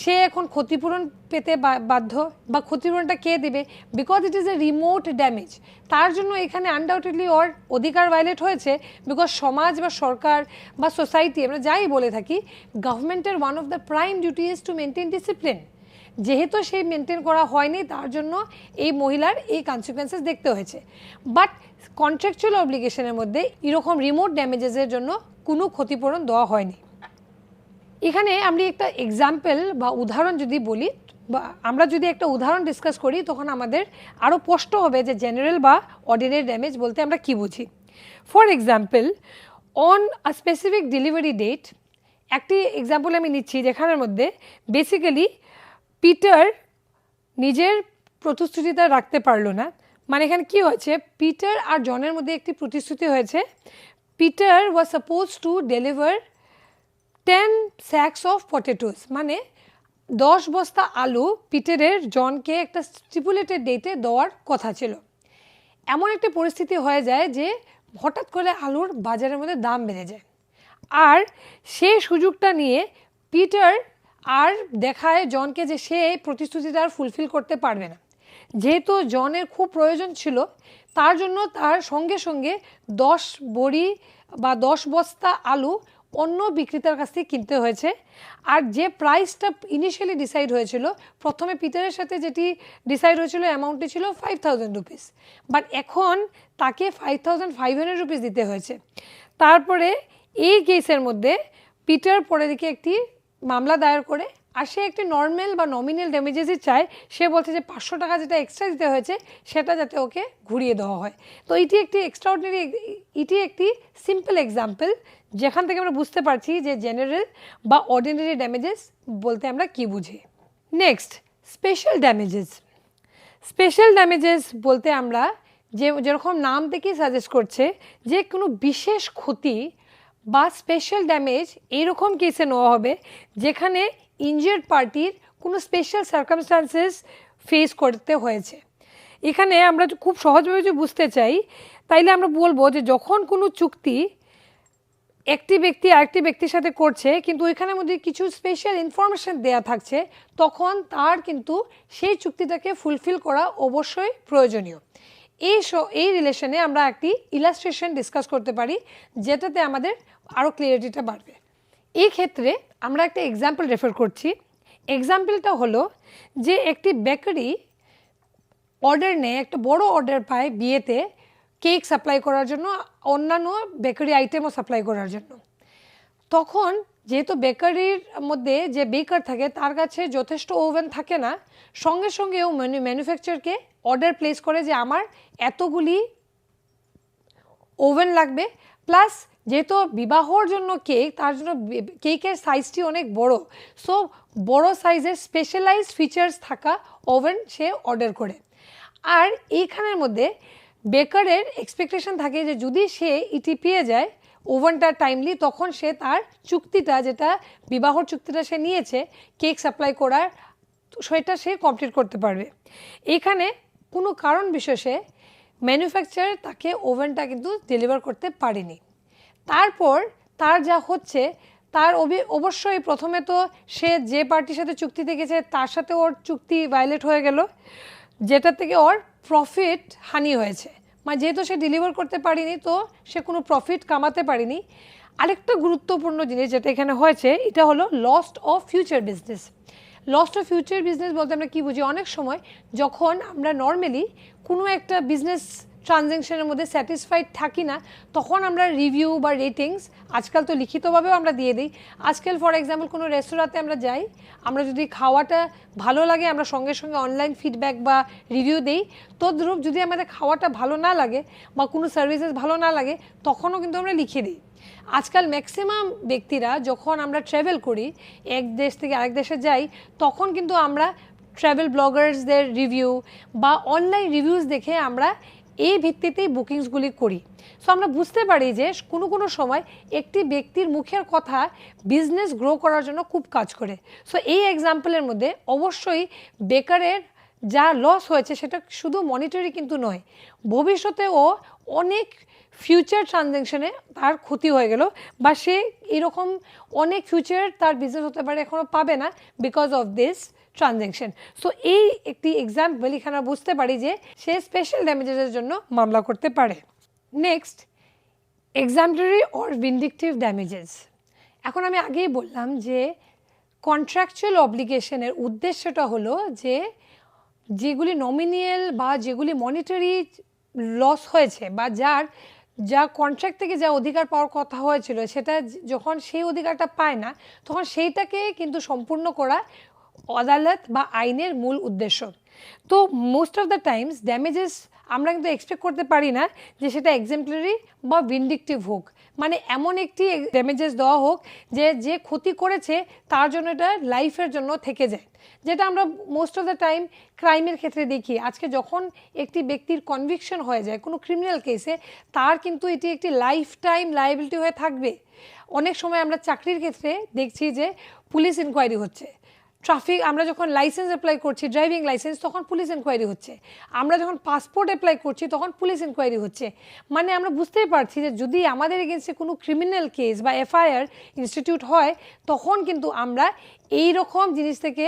সে এখন ক্ষতিপূরণ পেতে বাধ্য, বা ক্ষতিপূরণটা কে দেবে? Because it is A remote damage, তার জন্য এখানে আনডাউটেডলি ওর অধিকার ভায়োলেট হয়েছে। বিকজ সমাজ বা সরকার বা সোসাইটি, আমরা যাই বলে থাকি, গভর্নমেন্টের one of the prime duty is to maintain discipline. যেহেতু সেই মেনটেন করা হয়নি, তার জন্য এই মহিলার এই কনসিকুয়েন্সেস দেখতে হয়েছে। বাট কন্ট্রাকচুয়াল অব্লিগেশনের মধ্যে এরকম রিমোট ড্যামেজেসের জন্য কোনো ক্ষতিপূরণ দেওয়া হয়নি। এখানে আমরা একটা এক্সাম্পল বা উদাহরণ যদি বলি, বা আমরা যদি একটা উদাহরণ ডিসকাস করি, তখন আমাদের আরও স্পষ্ট হবে যে জেনারেল বা অর্ডিনারি ড্যামেজ বলতে আমরা কী বুঝি। For example, on a specific delivery date, একটি এক্সাম্পল আমি নিচ্ছি যেখানের মধ্যে বেসিক্যালি পিটার নিজের প্রতিশ্রুতিটা রাখতে পারলো না। মানে এখানে কি হয়েছে, পিটার আর জনের মধ্যে একটি প্রতিশ্রুতি হয়েছে। Peter was suppose to deliver 10 sacks of potatoes, মানে 10 বস্তা আলু পিটারের জনকে একটা স্টিপুলেটেড ডেটে দেওয়ার কথা ছিল। এমন একটা পরিস্থিতি হয়ে যায় যে হঠাৎ করে আলুর বাজারের মধ্যে দাম বেড়ে যায়, আর সেই সুযোগটা নিয়ে পিটার আর দেখায় জনকে যে সে এই প্রতিশ্রুতিটা আর ফুলফিল করতে পারবে না। যেহেতু জনের খুব প্রয়োজন ছিল, তার জন্য তার সঙ্গে সঙ্গে 10 বড়ি বা 10 বস্তা আলু অন্য বিক্রেতার কাছ থেকে কিনতে হয়েছে। আর যে প্রাইসটা ইনিশিয়ালি ডিসাইড হয়েছিল, প্রথমে পিটারের সাথে যেটি ডিসাইড হয়েছিল অ্যামাউন্টটি ছিল 5000 রুপিস, বাট এখন তাকে 5500 রুপিস দিতে হয়েছে। তারপরে এই কেসের মধ্যে পিটার পরে দিকে একটি মামলা দায়ের করে, আর সে একটি নর্মাল বা নমিনাল ড্যামেজেসই চায়। সে বলছে যে 500 টাকা যেটা এক্সট্রা দিতে হয়েছে সেটা যাতে ওকে ঘুরিয়ে দেওয়া হয়। তো এটি একটি এক্সট্রাঅর্ডিনারি, এটি একটি সিম্পল এক্সাম্পল যেখান থেকে আমরা বুঝতে পারছি যে জেনারেল বা অর্ডিনারি ড্যামেজেস বলতে আমরা কি বুঝি। Next, special damages. Special damages বলতে আমরা যেরকম নাম থেকেই সাজেস্ট করছে যে কোনো বিশেষ ক্ষতি বা স্পেশাল ড্যামেজ এইরকম কেসে নেওয়া হবে যেখানে ইনজিয়ার্ড পার্টির কোনো স্পেশাল সার্কামস্টান্সেস ফেস করতে হয়েছে। এখানে আমরা খুব সহজভাবে যদি বুঝতে চাই, তাইলে আমরা বলবো যে যখন কোনো চুক্তি একটি ব্যক্তি আরেকটি ব্যক্তির সাথে করছে, কিন্তু ওইখানের মধ্যে কিছু স্পেশাল ইনফরমেশন দেয়া থাকছে, তখন তার কিন্তু সেই চুক্তিটাকে ফুলফিল করা অবশ্যই প্রয়োজনীয়। এই রিলেশনে আমরা একটি ইলাস্ট্রেশন ডিসকাস করতে পারি, যেটাতে আমাদের আরও ক্লিয়ারিটিটা বাড়বে। এই ক্ষেত্রে আমরা একটা এক্সাম্পল রেফার করছি। এক্সাম্পলটা হলো যে একটি বেকারি অর্ডার নেয়, একটা বড় অর্ডার পায় বিয়েতে কেক সাপ্লাই করার জন্য, অন্যান্য বেকারি আইটেমও সাপ্লাই করার জন্য। তখন যেহেতু বেকারির মধ্যে যে বেকার থাকে তার কাছে যথেষ্ট ওভেন থাকে না, সঙ্গে সঙ্গে ও ম্যানুফ্যাকচারকে অর্ডার প্লেস করে যে আমার এতগুলি ওভেন লাগবে, প্লাস যেহেতু বিবাহর জন্য কেক, তার জন্য কেকের সাইজটি অনেক বড়, সো বড় সাইজের স্পেশালাইজড ফিচার্স থাকা ওভেন সে অর্ডার করে। আর এইখানের মধ্যে বেকারের এক্সপেকটেশন থাকে যে যদি সে ইটি পেয়ে যায় ওভেনটা টাইমলি, তখন সে তার চুক্তিটা, যেটা বিবাহর চুক্তিটা সে নিয়েছে কেক সাপ্লাই করার, সেটা সে কমপ্লিট করতে পারবে। এখানে কোনো কারণ বিশেষে ম্যানুফ্যাকচারার তাকে ওভেনটা কিন্তু ডেলিভার করতে পারেনি। তারপর তার যা হচ্ছে, তার অবশ্যই প্রথমে তো সে যে পার্টির সাথে চুক্তিতে গেছে তার সাথে ওর চুক্তি ভায়োলেট হয়ে গেল, যেটা থেকে ওর প্রফিট হানি হয়েছে। মানে যেহেতু সে ডেলিভার করতে পারেনি, তো সে কোনো প্রফিট কামাতে পারেনি। আরেকটা গুরুত্বপূর্ণ জিনিস যেটা এখানে হয়েছে, এটা হলো lost of future business. Lost of future business বলতে আমরা কী বুঝি? অনেক সময় যখন আমরা নর্মালি কোনো একটা বিজনেস ট্রানজ্যাকশনের মধ্যে স্যাটিসফাইড থাকি না, তখন আমরা রিভিউ বা রেটিংস, আজকাল তো লিখিতভাবেও আমরা দিয়ে দিই। আজকাল ফর এক্সাম্পল কোনো রেস্তোরাঁতে আমরা যাই, আমরা যদি খাওয়াটা ভালো লাগে আমরা সঙ্গে সঙ্গে অনলাইন ফিডব্যাক বা রিভিউ দিই। তদ্রূপ যদি আমাদের খাওয়াটা ভালো না লাগে বা কোনো সার্ভিসেস ভালো না লাগে, তখনও কিন্তু আমরা লিখে দিই। আজকাল ম্যাক্সিমাম ব্যক্তিরা যখন আমরা ট্রাভেল করি, এক দেশ থেকে আরেক দেশে যাই, তখন কিন্তু আমরা ট্রাভেল ব্লগার্সদের রিভিউ বা অনলাইন রিভিউজ দেখে আমরা এই ভিত্তিতেই বুকিংসগুলি করি। সো আমরা বুঝতে পারি যে কোনো কোনো সময় একটি ব্যক্তির মুখের কথা বিজনেস গ্রো করার জন্য খুব কাজ করে। সো এই এক্সাম্পলের মধ্যে অবশ্যই বেকারের যা লস হয়েছে সেটা শুধু মনিটারি কিন্তু নয়, ভবিষ্যতেও অনেক ফিউচার ট্রানজ্যাকশনে তার ক্ষতি হয়ে গেল বা সে এরকম অনেক ফিউচার তার বিজনেস হতে পারে এখনও পাবে না because of this transaction. So এই একটি এক্সাম্পল এখানে বুঝতে পারি যে সে স্পেশাল ড্যামেজেসের জন্য মামলা করতে পারে। Next, exemplary or vindictive damages. এখন আমি আগেই বললাম যে কন্ট্রাকচুয়াল অব্লিগেশনের উদ্দেশ্যটা হলো যে যেগুলি নমিনিয়াল বা যেগুলি মনিটারি লস হয়েছে বা যা কন্ট্রাক্ট থেকে যা অধিকার পাওয়ার কথা হয়েছিল সেটা যখন সেই অধিকারটা পায় না তখন সেইটাকে কিন্তু সম্পূর্ণ করা আদালত বা আইনের মূল উদ্দেশ্য। তো most of the Times damages আমরা কিন্তু এক্সপেক্ট করতে পারি না যে সেটা এক্সাম্পলারি বা ভিন্ডিকটিভ হোক, মানে এমন একটি ড্যামেজেস দেওয়া হোক যে ক্ষতি করেছে তার জন্য এটা লাইফের জন্য থেকে যায়, যেটা আমরা মোস্ট অফ দ্য টাইম ক্রাইমের ক্ষেত্রে দেখি। আজকে যখন একটি ব্যক্তির কনভিকশন হয়ে যায় কোনো ক্রিমিনাল কেসে, তার কিন্তু এটি একটি লাইফ টাইম লায়াবিলিটি হয়ে থাকবে। অনেক সময় আমরা চাকরির ক্ষেত্রে দেখছি যে পুলিশ ইনকোয়ারি হচ্ছে, ট্রাফিক আমরা যখন লাইসেন্স অ্যাপ্লাই করছি ড্রাইভিং লাইসেন্স তখন পুলিশ ইনকোয়ারি হচ্ছে, আমরা যখন পাসপোর্ট অ্যাপ্লাই করছি তখন পুলিশ ইনকোয়ারি হচ্ছে। মানে আমরা বুঝতেই পারছি যে যদি আমাদের এগেনস্টে কোনো ক্রিমিনাল কেস বা এফআইআর ইনস্টিটিউট হয় তখন কিন্তু আমরা এই রকম জিনিস থেকে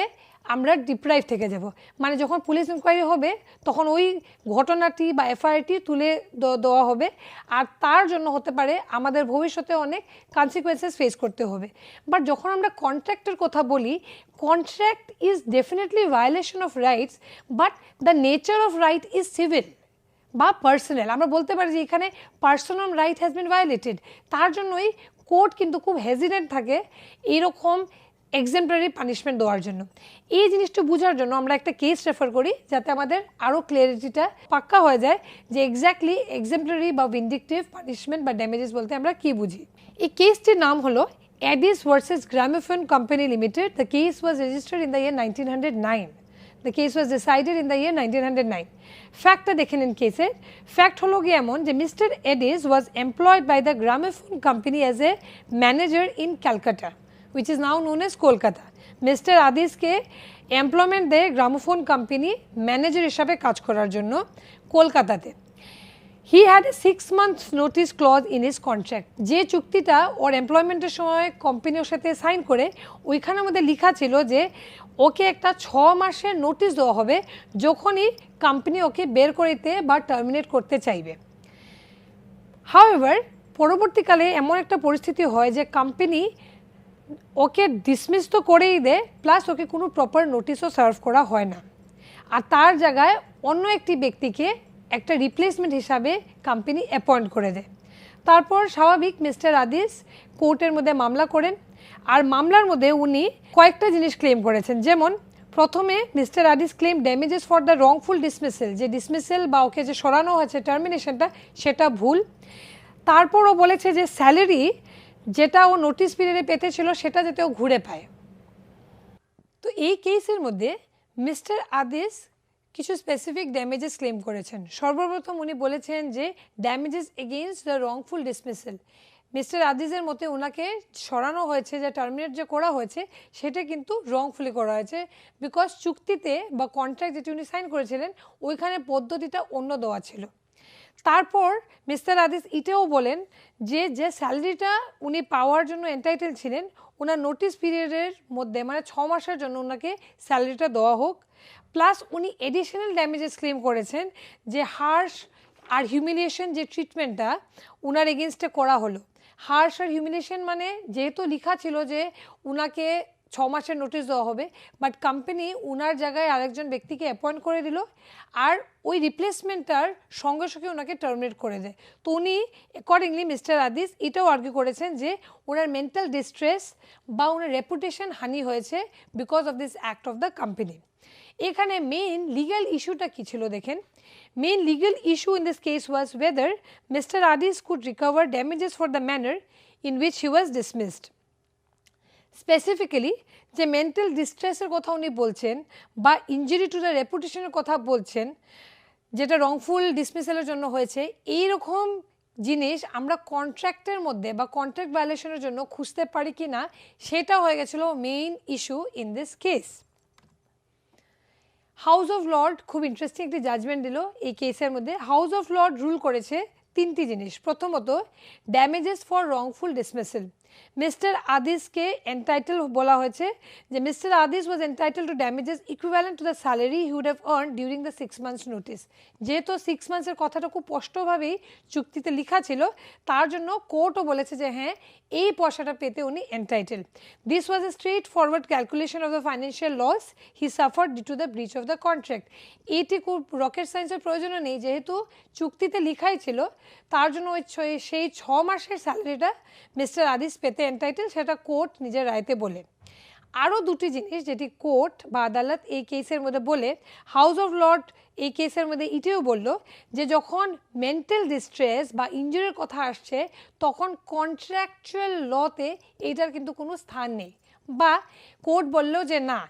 আমরা ডিপ্রাইভ থেকে যাব। মানে যখন পুলিশ ইনকোয়ারি হবে তখন ওই ঘটনাটি বা এফআইআরটি তুলে দেওয়া হবে আর তার জন্য হতে পারে আমাদের ভবিষ্যতে অনেক কনসিকুয়েন্সেস ফেস করতে হবে। বাট যখন আমরা কন্ট্রাক্টের কথা বলি, contract is definitely violation of rights, but the nature of right is civil বা পার্সোনাল। আমরা বলতে পারি যে এখানে personal right has been violated, তার জন্যই কোর্ট কিন্তু খুব হেজিটেন্ট থাকে এইরকম এক্সাম্পলারি পানিশমেন্ট দেওয়ার জন্য। এই জিনিসটা বোঝার জন্য আমরা একটা কেস রেফার করি যাতে আমাদের আরও ক্লিয়ারিটিটা পাক্কা হয়ে যায় যে এক্স্যাক্টলি এক্সাম্পলারি বা ভিন্ডিকটিভ পানিশমেন্ট বা ড্যামেজেস বলতে আমরা কী বুঝি। এই কেসটির নাম হলো Addis versus Gramophone Company Limited. The case was registered in the year 1909. The case was decided in the year 1909. ফ্যাক্টটা দেখে নিন কেসের। ফ্যাক্ট হলো গিয়ে এমন যে mister Addis was employed by the gramophone company as a manager in Calcutta, which is now known as Kolkata. Mr. আদিসকে employment দেয় gramophone company manager হিসাবে কাজ করার জন্য কলকাতাতে। He had a 6 months notice clause in his contract. যে চুক্তিটা ওর এমপ্লয়মেন্টের সময় কোম্পানির সাথে সাইন করে ওইখানের মধ্যে লেখা ছিল যে ওকে একটা 6 মাসের নোটিস দেওয়া হবে যখনই কোম্পানি ওকে বের করতে বা টার্মিনেট করতে চাইবে। হাউএভার পরবর্তীকালে এমন একটা পরিস্থিতি হয় যে কোম্পানি ওকে ডিসমিস তো করেই দেয়, প্লাস ওকে কোনো প্রপার নোটিশও সার্ভ করা হয় না, আর তার জায়গায় অন্য একটি ব্যক্তিকে একটা রিপ্লেসমেন্ট হিসাবে কোম্পানি অ্যাপয়েন্ট করে দেয়। তারপর স্বাভাবিক মিস্টার আদিস কোর্টের মধ্যে মামলা করেন, আর মামলার মধ্যে উনি কয়েকটা জিনিস ক্লেম করেছেন। যেমন প্রথমে mister Addis claim damages for the wrongful dismissal, যে ডিসমিসেল বা ওকে যে সরানো হয়েছে টার্মিনেশনটা সেটা ভুল। তারপরও বলেছে যে স্যালারি যেটা ও নোটিস পিরিয়ডে পেতে ছিল সেটা যাতে ও ঘুরে পায়। তো এই কেসের মধ্যে মিস্টার আদিস কিছু স্পেসিফিক ড্যামেজেস ক্লেম করেছেন। সর্বপ্রথম উনি বলেছেন যে damages against the wrongful dismissal. Mister আদিসের মতে ওনাকে সরানো হয়েছে, যে টার্মিনেট যে করা হয়েছে সেটা কিন্তু রংফুলি করা হয়েছে, বিকজ চুক্তিতে বা কন্ট্রাক্ট যেটি উনি সাইন করেছিলেন ওইখানে পদ্ধতিটা অন্য দেওয়া ছিল। তারপর মিস্টার আদিস এটাও বলেন যে স্যালারিটা উনি পাওয়ার জন্য এন্টাইটেল ছিলেন ওনার নোটিস পিরিয়ডের মধ্যে, মানে 6 মাসের জন্য ওনাকে স্যালারিটা দেওয়া হোক। প্লাস উনি এডিশনাল ড্যামেজেস ক্লেম করেছেন যে হার্শ আর হিউমিলিয়েশন যে ট্রিটমেন্টটা ওনার এগেনস্টে করা হলো। হার্শ আর হিউমিলিয়েশন মানে যেহেতু লেখা ছিল যে ওনাকে 6 মাসের নোটিস দেওয়া হবে, বাট কোম্পানি ওনার জায়গায় আরেকজন ব্যক্তিকে অ্যাপয়েন্ট করে দিল আর ওই রিপ্লেসমেন্টটার সঙ্গে সঙ্গে ওনাকে টার্মিনেট করে দেয়। তো উনি অ্যাকর্ডিংলি মিস্টার আদিস এটাও আর্গিউ করেছেন যে ওনার মেন্টাল ডিস্ট্রেস বা ওনার রেপুটেশন হানি হয়েছে because of this act of the company. এখানে মেইন লিগ্যাল ইস্যুটা কী ছিল দেখেন। Main legal issue in this case was whether mister Addis could recover damages for the manner in which he was dismissed. Specifically যে mental ডিস্ট্রেসের কথা উনি বলছেন বা ইনজুরি টু দ্য রেপুটেশনের কথা বলছেন, যেটা রংফুল ডিসমিসালের জন্য হয়েছে, এইরকম জিনিস আমরা কন্ট্রাক্টের মধ্যে বা কন্ট্রাক্ট ভায়োলেশনের জন্য খুঁজতে পারি কি না, সেটা হয়ে গেছিল main issue in this case. House of Lord খুব ইন্টারেস্টিং একটি জাজমেন্ট দিল এই কেসের মধ্যে। হাউস অফ লর্ড রুল করেছে তিনটি জিনিস। প্রথমত, damages for wrongful dismissal. Mister আদিসকে এন্টাইটেল বলা হয়েছে যে mister Addis was entitle to damages equivalent to the salary he would have earn during the 6 months notice. যেহেতু 6 monthsের কথাটা খুব স্পষ্টভাবেই চুক্তিতে লেখা ছিল, তার জন্য কোর্টও বলেছে যে হ্যাঁ, এই পয়সাটা পেতে উনি entitle. This was a straightforward calculation of the financial loss he suffered due to the breach of the contract. এইটি খুব রকেট সায়েন্সের প্রয়োজনও নেই, যেহেতু চুক্তিতে লেখাই ছিল, তার জন্য ওই সেই 6 মাসের স্যালারিটা মিস্টার আদিস পেতে এন্টাইটেল, সেটা কোর্ট নিজের রায়তে বলে। আরও দুটি জিনিস যেটি কোর্ট বা আদালত এই কেসের মধ্যে বলে, হাউস অফ লর্ড এই কেসের মধ্যে এটিও বলল যে যখন মেন্টাল ডিস্ট্রেস বা ইনজুরির কথা আসছে, তখন কন্ট্রাকচুয়াল লতে এইটার কিন্তু কোনো স্থান নেই। বা কোর্ট বলল যে না,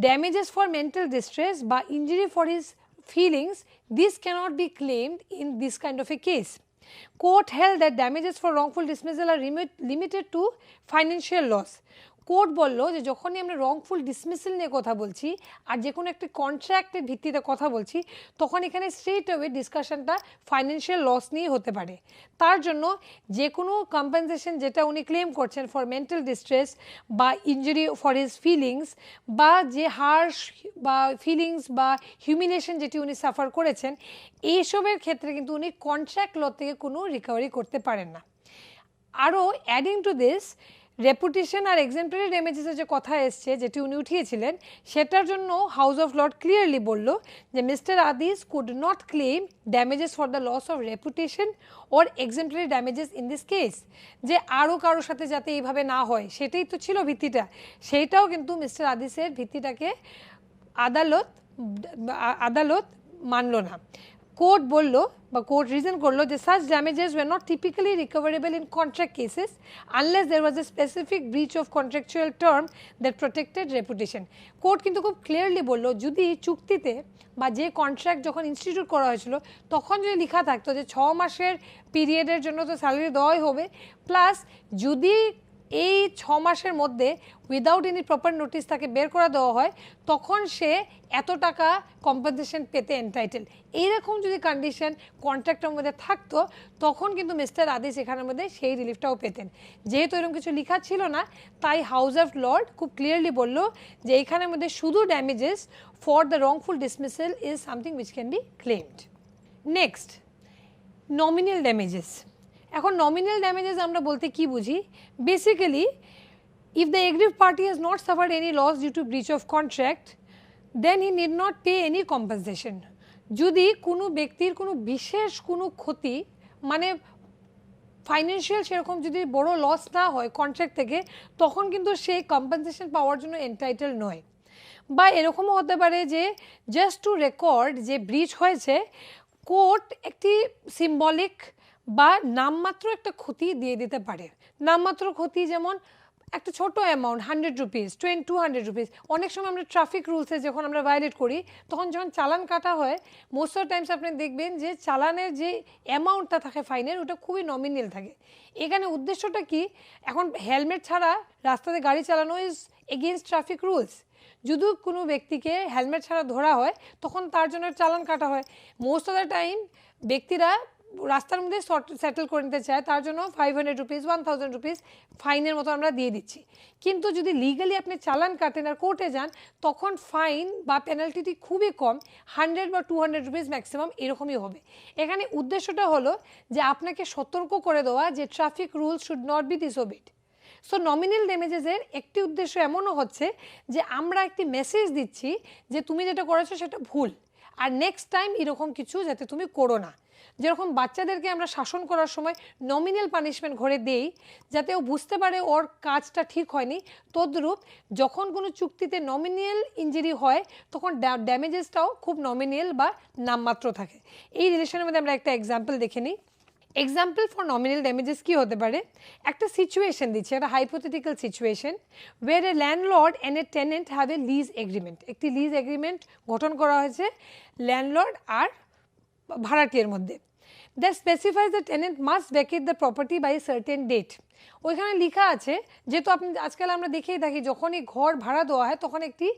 ড্যামেজেস ফর মেন্টাল ডিস্ট্রেস বা injury for his feelings, this cannot be claimed in this kind of a case. Court held that damages for wrongful dismissal are limited to financial loss. Court বলল যে যখনই আমরা wrongful dismissal নিয়ে কথা বলছি আর যে কোনো একটি কন্ট্রাক্টের ভিত্তিতে কথা বলছি, তখন এখানে স্ট্রেট অ্যাওয়ে ডিসকাশনটা ফাইন্যান্সিয়াল লস নিয়ে হতে পারে। তার জন্য যে কোনো কম্পেনসেশন যেটা উনি ক্লেম করছেন ফর মেন্টাল ডিস্ট্রেস বা ইনজুরি ফর হিজ ফিলিংস, বা যে হার্শ বা ফিলিংস বা হিউমিলিয়েশন যেটি উনি সাফার করেছেন, এইসবের ক্ষেত্রে কিন্তু উনি কন্ট্রাক্ট ল থেকে কোনো রিকভারি করতে পারেন না। আরও অ্যাডিং টু দিস, রেপুটেশন আর এক্সেম্পলারি ড্যামেজেসের যে কথা এসছে যেটি উনি উঠিয়েছিলেন, সেটার জন্য হাউস অফ লর্ড ক্লিয়ারলি বলল যে mister Addis could not claim damages for the loss of reputation or exemplary damages in this case. যে আরও কারোর সাথে যাতে এইভাবে না হয়, সেটাই তো ছিল ভিত্তিটা, সেইটাও কিন্তু মিস্টার আদিসের ভিত্তিটাকে আদালত মানল না। কোর্ট বলল বা কোর্ট রিজন করলো যে such damages were not typically recoverable in contract cases unless there was a specific breach of contractual term that protected reputation. Court কিন্তু খুব ক্লিয়ারলি বললো, যদি চুক্তিতে বা যে কন্ট্রাক্ট যখন ইনস্টিটিউট করা হয়েছিল তখন যদি লেখা থাকতো যে 6 মাসের পিরিয়ডের জন্য তো স্যালারি দেওয়াই হবে, প্লাস যদি এই 6 মাসের মধ্যে উইদাউট এনি প্রপার নোটিস তাকে বের করে দেওয়া হয়, তখন সে এত টাকা কম্পেনসেশন পেতে এন্টাইটেল, এইরকম যদি কন্ডিশন কন্ট্রাক্টের মধ্যে থাকতো, তখন কিন্তু মিস্টার আদিস এখানের মধ্যে সেই রিলিফটাও পেতেন। যেহেতু এরকম কিছু লেখা ছিল না, তাই হাউস অফ লর্ড খুব ক্লিয়ারলি বলল যে এখানের মধ্যে শুধু damages for the wrongful dismissal is something which can be claimed. Next, nominal damages. এখন নমিনাল ড্যামেজেস আমরা বলতে কি বুঝি? Basically, if the aggrieved party has not suffered any loss due to breach of contract, then he need not pay any compensation. যদি কোনো ব্যক্তির কোনো বিশেষ কোনো ক্ষতি, মানে ফাইন্যান্সিয়াল সেরকম যদি বড় লস না হয় কন্ট্রাক্ট থেকে, তখন কিন্তু সে কম্পেনসেশন পাওয়ার জন্য এন্টাইটেল নয়। বা এরকমও হতে পারে যে জাস্ট টু রেকর্ড যে ব্রিচ হয়েছে, কোর্ট একটি সিম্বলিক বা নামমাত্র একটা ক্ষতি দিয়ে দিতে পারে। নামমাত্র ক্ষতি যেমন একটা ছোট অ্যামাউন্ট, 100 রুপিস, 200 রুপিস। অনেক সময় আমরা ট্রাফিক রুলসে যখন আমরা ভায়োলেট করি, তখন যখন চালান কাটা হয়, মোস্ট অফ টাইমস আপনি দেখবেন যে চালানের যে অ্যামাউন্টটা থাকে ফাইনের, ওটা খুবই নমিনাল থাকে। এখানে উদ্দেশ্যটা কি? এখন হেলমেট ছাড়া রাস্তাতে গাড়ি চালানো ইজ এগেইনস্ট ট্রাফিক রুলস। যদি কোনো ব্যক্তিকে হেলমেট ছাড়া ধরা হয়, তখন তার জন্য চালান কাটা হয়। মোস্ট অফ দ্য টাইম ব্যক্তিরা রাস্তার মধ্যে সেটেল করে নিতে চায়, তার জন্য 500 রুপিস, 1000 রুপিস ফাইনের মতো আমরা দিয়ে দিচ্ছি। কিন্তু যদি লিগালি আপনি চালান কাটেন আর কোর্টে যান, তখন ফাইন বা পেনাল্টিটি খুবই কম, 100 বা 200 রুপিস ম্যাক্সিমাম এরকমই হবে। এখানে উদ্দেশ্যটা হলো যে আপনাকে সতর্ক করে দেওয়া যে traffic rules should not be disobeyed. So nominal ড্যামেজেসের একটি উদ্দেশ্য এমনও হচ্ছে যে আমরা একটি মেসেজ দিচ্ছি যে তুমি যেটা করেছো সেটা ভুল, আর নেক্সট টাইম এরকম কিছু যাতে তুমি করো না। যেরকম বাচ্চাদেরকে আমরা শাসন করার সময় নমিনাল পানিশমেন্ট ঘরে দেই যাতে ও বুঝতে পারে ওর কাজটা ঠিক হয়নি, তদ্রূপ যখন কোনো চুক্তিতে নমিনাল ইনজুরি হয়, তখন ড্যামেজেসটাও খুব নমিনাল বা নামমাত্র থাকে। এই রিলেশনের মধ্যে আমরা একটা এক্সাম্পল দেখে নিই। এক্সাম্পল ফর নমিনাল ড্যামেজেস কি হতে পারে, একটা সিচুয়েশন দিচ্ছে, একটা hypothetical situation where a landlord and a tenant have a lease agreement, একটি লিজ এগ্রিমেন্ট গঠন করা হয়েছে ল্যান্ডলর্ড আর ভাড়াটিয়ার মধ্যে। That specifies the tenant must vacate the property by a certain date. ওইখানে লেখা আছে, যেহেতু আপনি আজকাল আমরা দেখেই থাকি যখনই ঘর ভাড়া দেওয়া হয় তখন একটি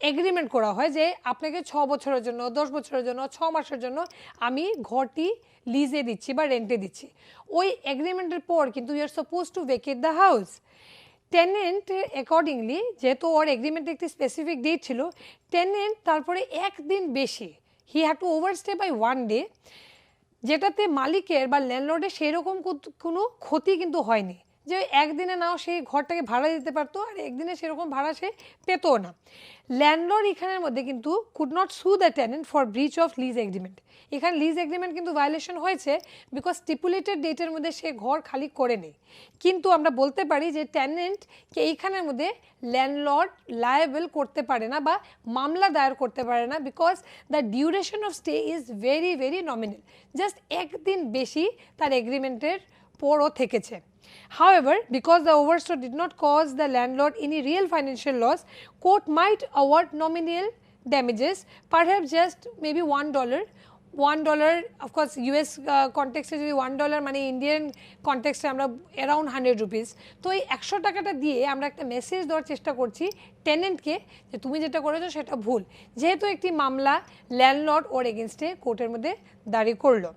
এগ্রিমেন্ট করা হয় যে আপনাকে 6 বছরের জন্য, 10 বছরের জন্য, 6 মাসের জন্য আমি ঘরটি লিজে দিচ্ছি বা রেন্টে দিচ্ছি। ওই এগ্রিমেন্টের পর কিন্তু you are suppose to vacate the house. Tenant accordingly, যেহেতু ওর এগ্রিমেন্টে একটি স্পেসিফিক ডেট ছিল, টেনেন্ট তারপরে একদিন বেশি, he had to overstay by 1 day, যেটাতে মালিকের বা ল্যান্ডলর্ডের সেই রকম কোনো ক্ষতি কিন্তু হয়নি, যে একদিনে নাও সেই ঘরটাকে ভাড়া দিতে পারতো আর একদিনে সেরকম ভাড়া সে পেতো না। ল্যান্ডলর্ড এখানের মধ্যে কিন্তু could not sue the tenant for breach of lease agreement. এখানে লিজ এগ্রিমেন্ট কিন্তু ভায়োলেশন হয়েছে বিকজ স্টিপুলেটেড ডেটের মধ্যে সে ঘর খালি করে নেই। কিন্তু আমরা বলতে পারি যে টেনেন্টকে এইখানের মধ্যে ল্যান্ডলর্ড লায়েবল করতে পারে না বা মামলা দায়ের করতে পারে না, because the duration of stay is very very nominal, just একদিন বেশি তার এগ্রিমেন্টের পরও থেকেছে। However, because the overstay did not cause the landlord any real financial loss, court might award nominal damages, perhaps just maybe $1. Of course, US context যদি $1 মানে Indian কনটেক্সটে আমরা around 100 rupees. তো এই 100 টাকাটা দিয়ে আমরা একটা মেসেজ দেওয়ার চেষ্টা করছি টেনেন্টকে যে তুমি যেটা করেছো সেটা ভুল, যেহেতু একটি মামলা ল্যান্ডলর্ড ওর এগেনস্টে কোর্টের মধ্যে দাঁড়ি করলো।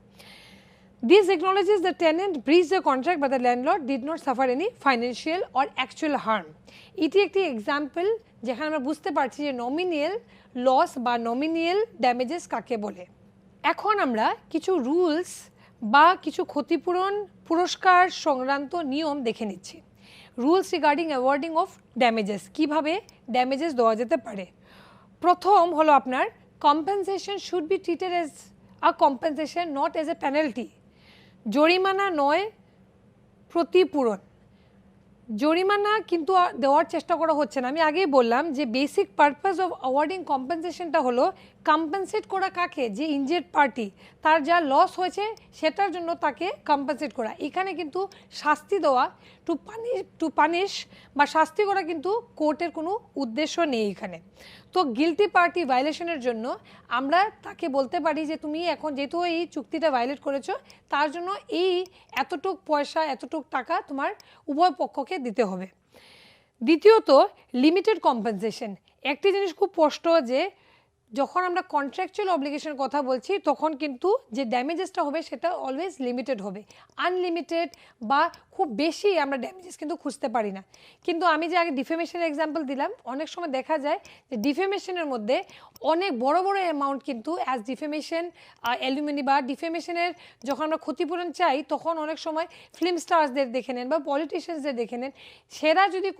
This acknowledges the tenant breached the contract but the landlord did not suffer any financial or actual harm. এটি একটি এক্সাম্পল যেখানে আমরা বুঝতে পারছি যে নমিনাল লস বা নমিনাল ড্যামেজেস কাকে বলে। এখন আমরা কিছু রুলস বা কিছু ক্ষতিপূরণ পুরস্কার সংক্রান্ত নিয়ম দেখে নিচ্ছি। Rules regarding awarding of damages, কীভাবে ড্যামেজেস দেওয়া যেতে পারে। প্রথম হলো আপনার compensation should be treated as a compensation not as a penalty. জরিমানা নয় প্রতিপূরণ। জরিমানা কিন্তু দেওয়ার চেষ্টা করা হচ্ছে না। আমি আগেই বললাম যে বেসিক পারপাস অফ অ্যাওয়ার্ডিং কম্পেনসেশনটা হলো কম্পেনসেট করা কাকে, যে ইনজিয়ার্ড পার্টি, তার যা লস হয়েছে সেটার জন্য তাকে কম্পেনসেট করা। এখানে কিন্তু শাস্তি দেওয়া টু পানিশ বা শাস্তি করা কিন্তু কোর্টের কোনো উদ্দেশ্য নেই এখানে। তো গিলটি পার্টি ভায়োলেশনের জন্য আমরা তাকে বলতে পারি যে তুমি এখন যেহেতু এই চুক্তিটা ভায়োলেট করেছো তার জন্য এই এতটুক পয়সা এতটুক টাকা তোমার উভয় পক্ষকে দিতে হবে। দ্বিতীয়ত লিমিটেড কম্পেনসেশন। একটি জিনিস খুব স্পষ্ট যে যখন আমরা কন্ট্রাকচুয়াল অব্লিগেশনের কথা বলছি তখন কিন্তু যে ড্যামেজেসটা হবে সেটা অলওয়েজ লিমিটেড হবে। আনলিমিটেড বা খুব বেশি আমরা ড্যামেজেস কিন্তু খুঁজতে পারি না। কিন্তু আমি যে আগে ডিফেমেশনের এক্সাম্পল দিলাম, অনেক সময় দেখা যায় যে ডিফেমেশনের মধ্যে অনেক বড় বড় অ্যামাউন্ট কিন্তু অ্যাজ ডিফেমেশন অ্যালুমিনি বা ডিফেমেশনের যখন আমরা ক্ষতিপূরণ চাই তখন অনেক সময় ফিল্ম স্টারসদের দেখে নেন বা পলিটিশিয়ানসদের দেখে নেন, সেরা যদি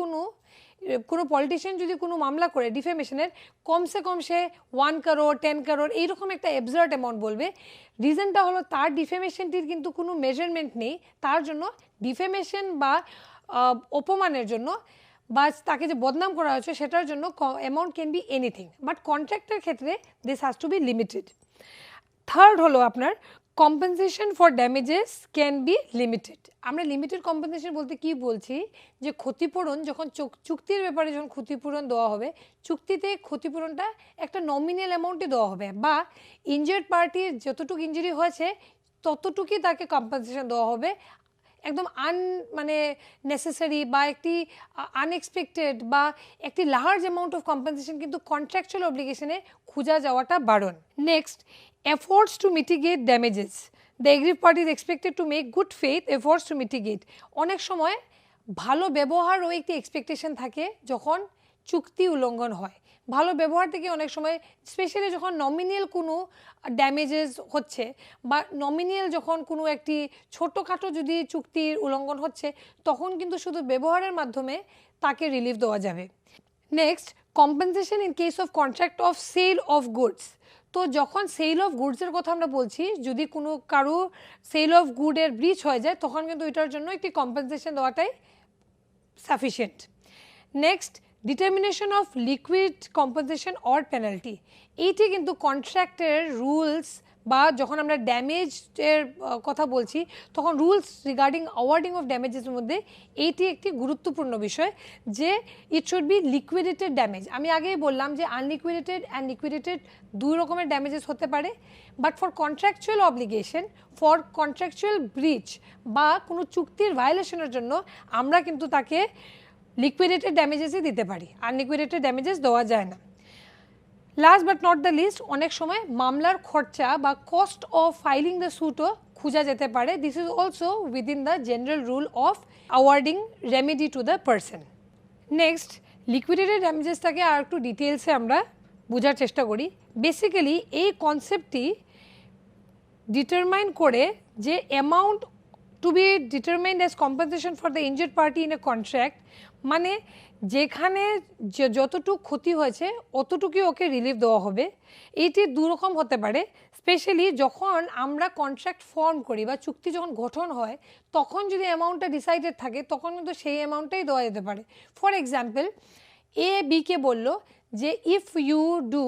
কোনো পলিটিশিয়ান যদি কোনো মামলা করে ডিফেমেশনের কমসে কম সে 1 করোড় 10 করোড় এইরকম একটা অ্যাবসার্ড অ্যামাউন্ট বলবে। রিজনটা হলো তার ডিফেমেশনটির কিন্তু কোনো মেজারমেন্ট নেই, তার জন্য ডিফেমেশন বা অপমানের জন্য বা তাকে যে বদনাম করা হয়েছে সেটার জন্য amount can be anything, but কন্ট্রাক্টের ক্ষেত্রে this has to be limited. Third হলো আপনার compensation for damages can be limited. আমরা লিমিটেড কম্পেনসেশন বলতে কি বলছি, যে ক্ষতিপূরণ যখন চুক্তির ব্যাপারে যখন ক্ষতিপূরণ দেওয়া হবে, চুক্তিতে ক্ষতিপূরণটা একটা নমিনাল অ্যামাউন্টে দেওয়া হবে বা ইনজিয়ার্ড পার্টির যতটুকু ইনজুরি হয়েছে ততটুকুই তাকে কম্পেনসেশন দেওয়া হবে। একদম মানে নেসেসারি বা একটি আনএক্সপেক্টেড বা একটি লার্জ অ্যামাউন্ট অফ কম্পেনসেশন কিন্তু কন্ট্রাকচুয়াল অব্লিগেশনে খোঁজা যাওয়াটা বারণ। Next, efforts to mitigate damages. The aggrieved party is expected to make good faith efforts to mitigate. অনেক সময় ভালো ব্যবহারও একটি এক্সপেকটেশন থাকে যখন চুক্তি উল্লঙ্ঘন হয়। ভালো ব্যবহার থেকে অনেক সময় স্পেশালি যখন নমিনাল কোনো ড্যামেজেস হচ্ছে বা নমিনাল যখন কোনো একটি ছোটোখাটো যদি চুক্তির উল্লঙ্ঘন হচ্ছে তখন কিন্তু শুধু ব্যবহারের মাধ্যমে তাকে রিলিফ দেওয়া যাবে। Next, compensation in case of contract of sale of goods. তো যখন সেল অফ গুডসের কথা আমরা বলছি, যদি কোনো কারো সেল অফ গুডের ব্রিচ হয়ে যায় তখন কিন্তু এটার জন্য একটি কম্পেনসেশন দেওয়াটাই sufficient. Next, determination of liquid compensation or penalty. এইটি কিন্তু কন্ট্রাক্টের রুলস বা যখন আমরা ড্যামেজের কথা বলছি তখন রুলস রিগার্ডিং অ্যাওয়ার্ডিং অফ ড্যামেজেসের মধ্যে এইটি একটি গুরুত্বপূর্ণ বিষয় যে it should be liquidated damage. আমি আগেই বললাম যে আনলিকুইডেটেড অ্যান্ড লিকুইডেটেড দুই রকমের ড্যামেজেস হতে পারে, but for contractual obligation, for contractual breach বা কোনো চুক্তির ভায়োলেশনের জন্য আমরা কিন্তু তাকে লিকুইডেটেড ড্যামেজেসই দিতে পারি, আনলিকুইডেটেড ড্যামেজেস দেওয়া যায় না। Last but not the least, অনেক সময় মামলার খরচা বা কস্ট অফ ফাইলিং দ্য স্যুটও খোঁজা যেতে পারে। This is also within the general rule of awarding remedy to the person. Next, liquidated ড্যামেজেসটাকে আর একটু ডিটেলসে আমরা বোঝার চেষ্টা করি। বেসিক্যালি এই কনসেপ্টটি ডিটারমাইন করে যে amount two be determined as compensation for the injured party in a contract, মানে যেখানে যতটুকু ক্ষতি হয়েছে অতটুকুই ওকে রিলিফ দেওয়া হবে। এইটি দুরকম হতে পারে, স্পেশালি যখন আমরা কন্ট্রাক্ট ফর্ম করি বা চুক্তি যখন গঠন হয় তখন যদি অ্যামাউন্টটা ডিসাইডেড থাকে তখন কিন্তু সেই অ্যামাউন্টটাই দেওয়া যেতে পারে। ফর এক্সাম্পল, এ বিকে বলল যে if you do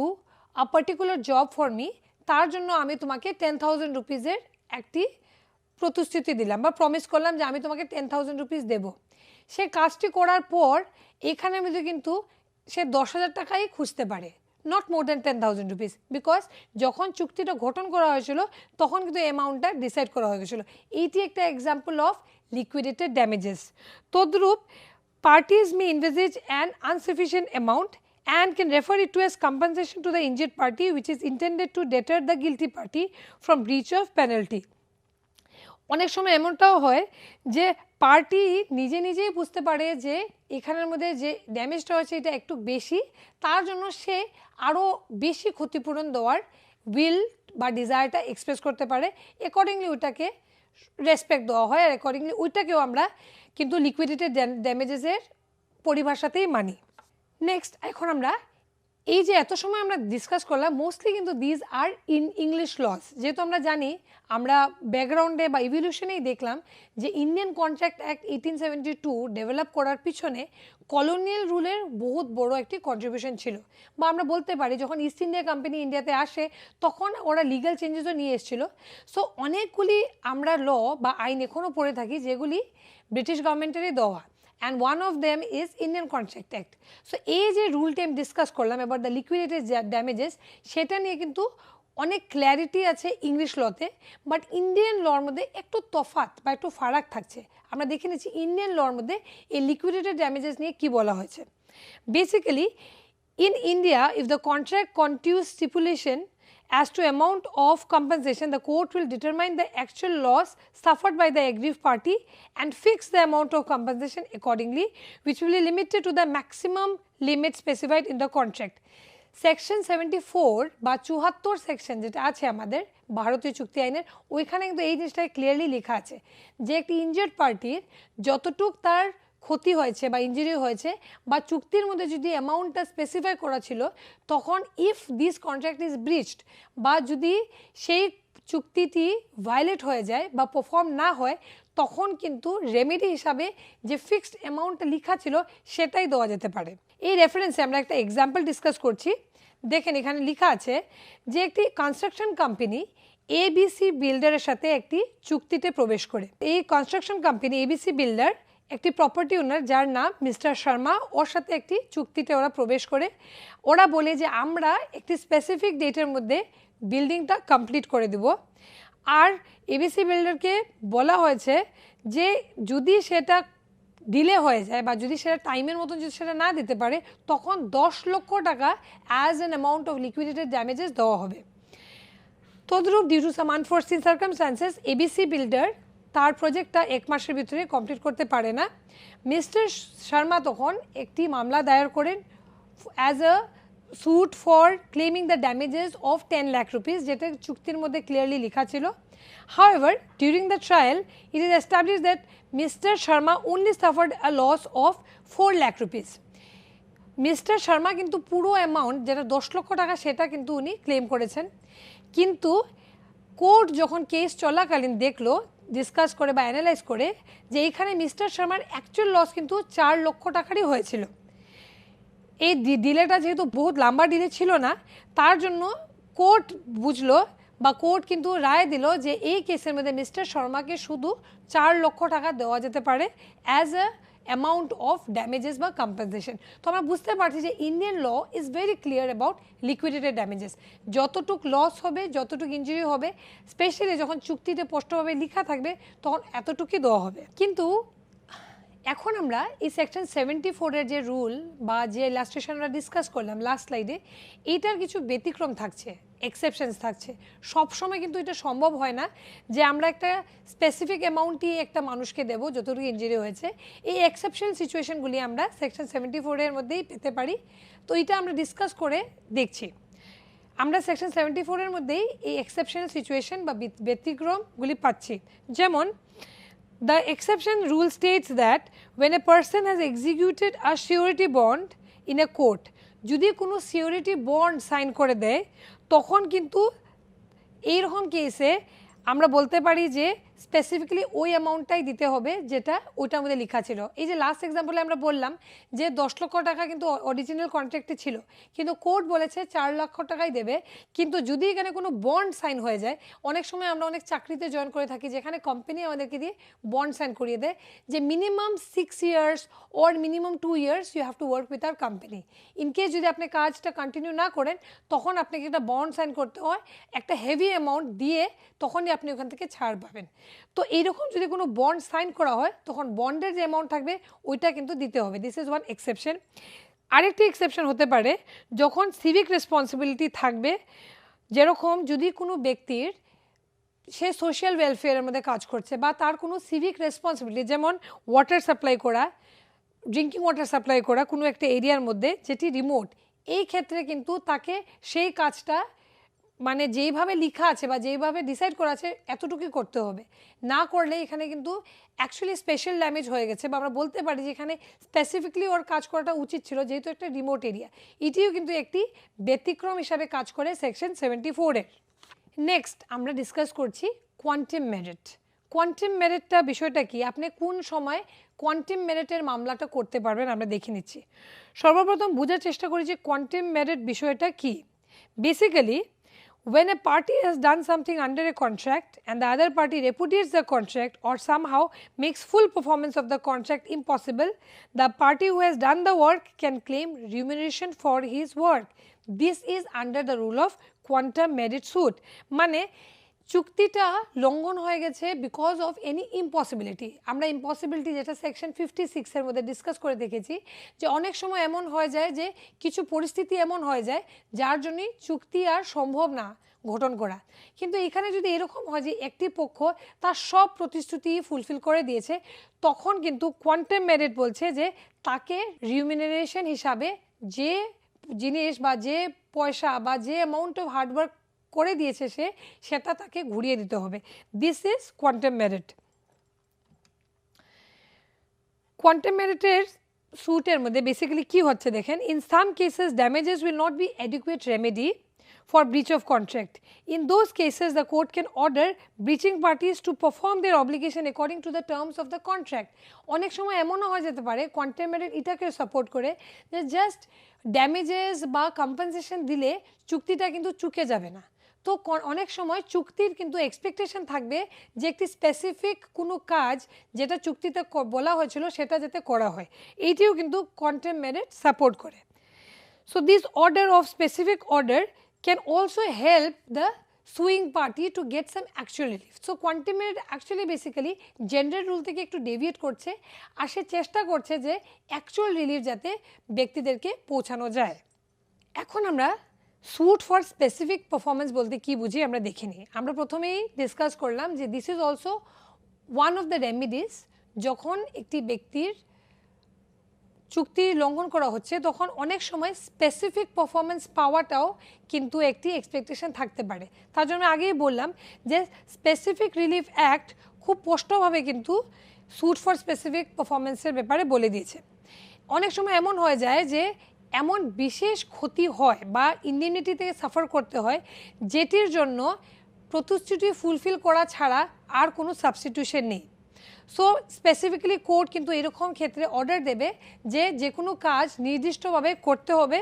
a particular job for me, তার জন্য আমি তোমাকে 10,000 রুপিজের একটি প্রতিশ্রুতি দিলাম বা প্রমিস করলাম যে আমি তোমাকে 10,000 রুপিস দেবো। সে কাজটি করার পর এখানের মধ্যে কিন্তু সে 10,000 টাকাই খুঁজতে পারে, not more than 10,000 rupees, because যখন চুক্তিটা গঠন করা হয়েছিল তখন কিন্তু অ্যামাউন্টটা ডিসাইড করা হয়ে গেছিলো। এইটি একটা এক্সাম্পল অফ লিকুইডেটেড ড্যামেজেস। তদ্রূপ parties may envisage an insufficient amount and can refer it to as compensation to the injured party, which is intended to deter the guilty party from breach of penalty. অনেক সময় এমনটাও হয় যে party নিজে নিজেই বুঝতে পারে যে এখানের মধ্যে যে ড্যামেজটা হয়েছে এটা একটু বেশি, তার জন্য সে আরও বেশি ক্ষতিপূরণ দেওয়ার উইল বা ডিজায়ারটা এক্সপ্রেস করতে পারে। অ্যাকর্ডিংলি ওইটাকে রেসপেক্ট দেওয়া হয়, আর অ্যাকর্ডিংলি ওইটাকেও আমরা কিন্তু লিকুইডেটেড ড্যামেজেসের পরিভাষাতেই মানি। নেক্সট, এখন আমরা এই যে এত সময় আমরা ডিসকাস করলাম মোস্টলি কিন্তু these are in English laws. যেহেতু আমরা জানি, আমরা ব্যাকগ্রাউন্ডে বা ইভলিউশনেই দেখলাম যে ইন্ডিয়ান কন্ট্রাক্ট অ্যাক্ট 1872 ডেভেলপ করার পিছনে কলোনিয়াল রুলের বহুত বড় একটি কন্ট্রিবিউশন ছিল। বা আমরা বলতে পারি যখন ইস্ট ইন্ডিয়া কোম্পানি ইন্ডিয়াতে আসে তখন ওরা লিগ্যাল চেঞ্জেসও নিয়ে এসেছিলো। সো অনেকগুলি আমরা ল বা আইন এখনও পড়ে থাকি যেগুলি ব্রিটিশ গভর্নমেন্টেরই দেওয়া, and one of them is Indian Contract Act. So এই যে রুলটা আমি ডিসকাস করলাম about the liquidated damages, সেটা নিয়ে কিন্তু অনেক ক্ল্যারিটি আছে ইংলিশ লতে, বাট ইন্ডিয়ান লর মধ্যে একটু তফাৎ বা একটু ফারাক থাকছে। আমরা দেখে নিচ্ছি ইন্ডিয়ান লর মধ্যে এই লিকুইডেটেড ড্যামেজেস নিয়ে কী বলা হয়েছে। Basically in India, if the contract contains stipulation as to amount of compensation, the court will determine the actual loss suffered by the aggrieved party and fix the amount of compensation accordingly, which will be limited to the maximum limit specified in the contract. Section 74 বা 74 section যেটা আছে আমাদের ভারতীয় চুক্তি আইনের, ওইখানে কিন্তু এই জিনিসটাই ক্লিয়ারলি লেখা আছে যে একটি ইনজার্ড পার্টির যতটুক তার ক্ষতি হয়েছে বা ইনজুরি হয়েছে বা চুক্তির মধ্যে যদি অ্যামাউন্টটা স্পেসিফাই করা ছিল, তখন ইফ দিস কন্ট্রাক্ট ইজ ব্রিচড বা যদি সেই চুক্তিটি ভায়োলেট হয়ে যায় বা পারফর্ম না হয়, তখন কিন্তু রেমেডি হিসাবে যে ফিক্সড অ্যামাউন্টটা লেখা ছিল সেটাই দেওয়া যেতে পারে। এই রেফারেন্সে আমরা একটা এক্সাম্পল ডিসকাস করছি। দেখেন এখানে লেখা আছে যে একটি কনস্ট্রাকশন কোম্পানি এবিসি বিল্ডারের সাথে একটি চুক্তিতে প্রবেশ করে। এই কনস্ট্রাকশন কোম্পানি এবিসি বিল্ডার একটি প্রপার্টি ওনার যার নাম মিস্টার শর্মা, ওর সাথে একটি চুক্তিতে ওরা প্রবেশ করে। ওরা বলে যে আমরা একটি স্পেসিফিক ডেটের মধ্যে বিল্ডিংটা কমপ্লিট করে দেব। আর এবিসি বিল্ডারকে বলা হয়েছে যে যদি সেটা ডিলে হয়ে যায় বা যদি সেটা টাইমের মতন যদি সেটা না দিতে পারে, তখন 10 লক্ষ টাকা as an amount of liquidated damages দেওয়া হবে। তদ্রূপ due to some unforeseen circumstances ABC builder তার প্রজেক্টটা 1 মাসের ভিতরে কমপ্লিট করতে পারে না। মিস্টার শর্মা তখন একটি মামলা দায়ের করেন as a suit for claiming the damages of 10 lakh rupees, যেটা চুক্তির মধ্যে ক্লিয়ারলি লেখা ছিল। However, during the trial, it is established that Mr. Sharma only suffered a loss of 4 lakh rupees. Mister Sharma কিন্তু পুরো অ্যামাউন্ট যেটা 10 লক্ষ টাকা সেটা কিন্তু উনি ক্লেম করেছেন। কিন্তু কোর্ট যখন কেস চলাকালীন দেখলো, ডিসকাস করে বা অ্যানালাইজ করে যে এইখানে মিস্টার শর্মার অ্যাকচুয়াল লস কিন্তু 4 লক্ষ টাকারই হয়েছিল। এই ডিলেটা যেহেতু বহুত লম্বা ডিলে ছিল না, তার জন্য কোর্ট বুঝলো বা কোর্ট কিন্তু রায় দিল যে এই কেসের মধ্যে মিস্টার শর্মাকে শুধু 4 লক্ষ টাকা দেওয়া যেতে পারে as a amount of damages বা কম্পেনসেশন। তো আমরা বুঝতে পারছি যে Indian law is very clear about liquidated damages. যতটুক লস হবে, যতটুক ইঞ্জুরি হবে, স্পেশালি যখন চুক্তিতে স্পষ্টভাবে লেখা থাকবে তখন এতটুকুই দেওয়া হবে। কিন্তু এখন আমরা এই সেকশন 74-এর যে রুল বা যে ইলাস্ট্রেশন আমরা ডিসকাস করলাম লাস্ট স্লাইডে, এইটার কিছু ব্যতিক্রম থাকছে, এক্সেপশনস থাকছে। সবসময় কিন্তু এটা সম্ভব হয় না যে আমরা একটা স্পেসিফিক অ্যামাউন্টই একটা মানুষকে দেবো যতটুকু ইঞ্জুরি হয়েছে। এই এক্সেপশনাল সিচুয়েশনগুলি আমরা সেকশন 74-এর মধ্যেই পেতে পারি। তো এটা আমরা ডিসকাস করে দেখছি। আমরা সেকশন 74-এর মধ্যেই এই এক্সেপশনাল সিচুয়েশন বা ব্যতিক্রমগুলি পাচ্ছি। যেমন the exception rule states that when a person has executed a surety bond in a court, যদি কোনো সিওরিটি বন্ড সাইন করে দেয় তখন কিন্তু এইরকম কেসে আমরা বলতে পারি যে স্পেসিফিক্যালি ওই অ্যামাউন্টটাই দিতে হবে যেটা ওইটার মধ্যে লেখা ছিল। এই যে লাস্ট এক্সাম্পলে আমরা বললাম যে 10 লক্ষ টাকা কিন্তু অরিজিনাল কন্ট্রাক্টে ছিল, কিন্তু কোর্ট বলেছে 4 লক্ষ টাকাই দেবে। কিন্তু যদি এখানে কোনো বন্ড সাইন হয়ে যায়, অনেক সময় আমরা অনেক চাকরিতে জয়েন করে থাকি যেখানে কোম্পানি আমাদেরকে দিয়ে বন্ড সাইন করিয়ে দেয় যে minimum 6 years or minimum 2 years you have to work with our company. In case যদি আপনি কাজটা কন্টিনিউ না করেন তখন আপনাকে একটা বন্ড সাইন করতে হয়, একটা হেভি অ্যামাউন্ট দিয়ে তখনই আপনি ওখান থেকে ছাড় পাবেন। তো এইরকম যদি কোনো বন্ড সাইন করা হয় তখন বন্ডের যে অ্যামাউন্ট থাকবে ওইটা কিন্তু দিতে হবে। This is one exception. আরেকটি এক্সেপশন হতে পারে যখন সিভিক রেসপন্সিবিলিটি থাকবে, যেরকম যদি কোনো ব্যক্তির সে সোশ্যাল ওয়েলফেয়ারের মধ্যে কাজ করছে বা তার কোনো সিভিক রেসপন্সিবিলিটি, যেমন ওয়াটার সাপ্লাই করা, ড্রিঙ্কিং ওয়াটার সাপ্লাই করা কোনো একটা এরিয়ার মধ্যে যেটি রিমোট, এই ক্ষেত্রে কিন্তু তাকে সেই কাজটা মানে যেইভাবে লেখা আছে বা যেইভাবে ডিসাইড করা আছে এতটুকুই করতে হবে। না করলে এখানে কিন্তু অ্যাকচুয়ালি স্পেশাল ড্যামেজ হয়ে গেছে বা আমরা বলতে পারি যে এখানে স্পেসিফিকলি ওর কাজ করাটা উচিত ছিল যেহেতু একটা রিমোট এরিয়া। এটিও কিন্তু একটি ব্যতিক্রম হিসাবে কাজ করে সেকশন 74-এর। নেক্সট আমরা ডিসকাস করছি কোয়ান্টাম মেরিট। কোয়ান্টাম মেরিটটা বিষয়টা কি, আপনি কোন সময় কোয়ান্টাম মেরিটের মামলাটা করতে পারবেন আমরা দেখে নিচ্ছি। সর্বপ্রথম বোঝার চেষ্টা করি যে কোয়ান্টাম মেরিট বিষয়টা কি। Basically when a party has done something under a contract and the other party repudiates the contract or somehow makes full performance of the contract impossible, the party who has done the work can claim remuneration for his work. This is under the rule of quantum merit suit. মানে চুক্তিটা লঙ্ঘন হয়ে গেছে because of any impossibility. আমরা impossibility যেটা section 56-এর মধ্যে discuss করে দেখেছি যে অনেক সময় এমন হয়ে যায় যে কিছু পরিস্থিতি এমন হয়ে যায় যার জন্যই চুক্তি আর সম্ভব না গঠন করা। কিন্তু এখানে যদি এরকম হয় যে একটি পক্ষ তার সব প্রতিশ্রুতি ফুলফিল করে দিয়েছে, তখন কিন্তু কোয়ান্টাম মেরিট বলছে যে তাকে রিমিউনারেশন হিসাবে যে জিনিস বা যে পয়সা বা যে অ্যামাউন্ট অফ হার্ডওয়ার্ক করে দিয়েছে সেটা তাকে ঘুরিয়ে দিতে হবে। This is quantum meruit. Quantum মেরিটের সুটের মধ্যে বেসিক্যালি কি হচ্ছে দেখেন, in some cases damages will not be adequate remedy for breach of contract. In those cases, the court can order breaching parties to perform their obligation according to the terms of the contract. অনেক সময় এমনও হয়ে যেতে পারে quantum merit এটাকে support করে যে just damages বা কম্পেনসেশন দিলে চুক্তিটা কিন্তু চুকে যাবে না। তো অনেক সময় চুক্তির কিন্তু এক্সপেকটেশন থাকবে যে একটি স্পেসিফিক কোনো কাজ যেটা চুক্তিতে বলা হয়েছিল সেটা যাতে করা হয়, এইটিও কিন্তু কোয়ান্টাম মেরিট সাপোর্ট করে। So this order of specific order can also help the suing party to get some actual relief. So quantum merit actually basically general rule থেকে একটু ডেভিয়েট করছে আর সে চেষ্টা করছে যে অ্যাকচুয়াল রিলিফ যাতে ব্যক্তিদেরকে পৌঁছানো যায়। এখন আমরা সুট ফর স্পেসিফিক পারফরমেন্স বলতে কি বুঝি আমরা দেখে নিই। আমরা প্রথমেই ডিসকাস করলাম যে this is also one of the remedies, যখন একটি ব্যক্তির চুক্তি লঙ্ঘন করা হচ্ছে তখন অনেক সময় স্পেসিফিক পারফরমেন্স পাওয়াটাও কিন্তু একটি এক্সপেকটেশন থাকতে পারে। তার জন্য আগেই বললাম যে স্পেসিফিক রিলিফ অ্যাক্ট খুব স্পষ্টভাবে কিন্তু সুট ফর স্পেসিফিক পারফরমেন্সের ব্যাপারে বলে দিয়েছে। অনেক সময় এমন হয়ে যায় যে এমন বিশেষ ক্ষতি হয় বা ইনডিগনিটি থেকে সাফার করতে হয় যেটির জন্য প্রতিশ্রুতি ফুলফিল করা ছাড়া আর কোনো সাবস্টিটিউশন নেই। সো স্পেসিফিক্যালি কোর্ট কিন্তু এরকম ক্ষেত্রে অর্ডার দেবে যে যে কোনো কাজ নির্দিষ্টভাবে করতে হবে,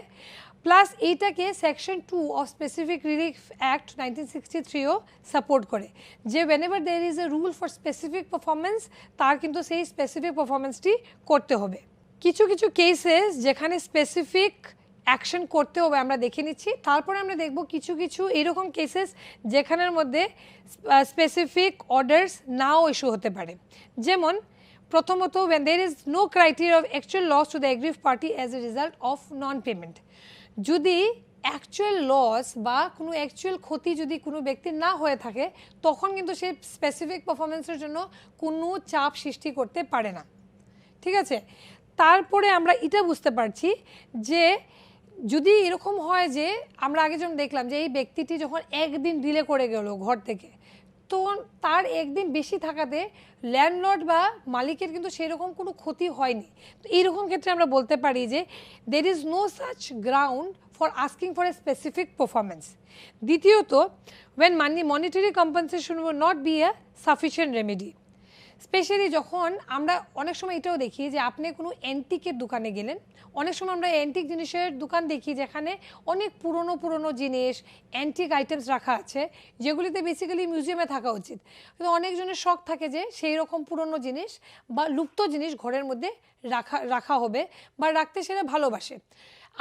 প্লাস এইটাকে section 2 of specific relief act 1963ও সাপোর্ট করে, যে whenever there is a rule for specific performance তার কিন্তু সেই স্পেসিফিক পারফরমেন্সটি করতে হবে। কিছু কিছু কেসেস যেখানে স্পেসিফিক অ্যাকশন করতে হবে আমরা দেখে নিচ্ছি, তারপরে আমরা দেখব কিছু কিছু এরকম কেসেস যেখানের মধ্যে স্পেসিফিক অর্ডার্স নাও ইস্যু হতে পারে। যেমন প্রথমত, when there is no criteria of actual loss to the aggrieved party as a result of non-payment, যদি অ্যাকচুয়াল লস বা কোনো অ্যাকচুয়াল ক্ষতি যদি কোনো ব্যক্তির না হয়ে থাকে তখন কিন্তু সে স্পেসিফিক পারফরমেন্সের জন্য কোনো চাপ সৃষ্টি করতে পারে না, ঠিক আছে। তারপরে আমরা এটা বুঝতে পারছি যে যদি এরকম হয় যে আমরা আগে যখন দেখলাম যে এই ব্যক্তিটি যখন একদিন ডিলে করে গেল ঘর থেকে, তো তার একদিন বেশি থাকাতে ল্যান্ডলর্ড বা মালিকের কিন্তু সেরকম কোনো ক্ষতি হয়নি। তো এইরকম ক্ষেত্রে আমরা বলতে পারি যে there is no such ground for asking for a specific performance. দ্বিতীয়ত, when monetary compensation will not be a sufficient remedy, specially যখন আমরা অনেক সময় এটাও দেখি যে আপনি কোনো অ্যান্টিকের দোকানে গেলেন, অনেক সময় আমরা অ্যান্টিক জিনিসের দোকান দেখি যেখানে অনেক পুরনো পুরনো জিনিস অ্যান্টিক আইটেমস রাখা আছে যেগুলিতে বেসিক্যালি মিউজিয়ামে থাকা উচিত, কিন্তু অনেকজনের শখ থাকে যে সেই রকম পুরনো জিনিস বা লুপ্ত জিনিস ঘরের মধ্যে রাখা হবে বা রাখতে সেটা ভালোবাসে।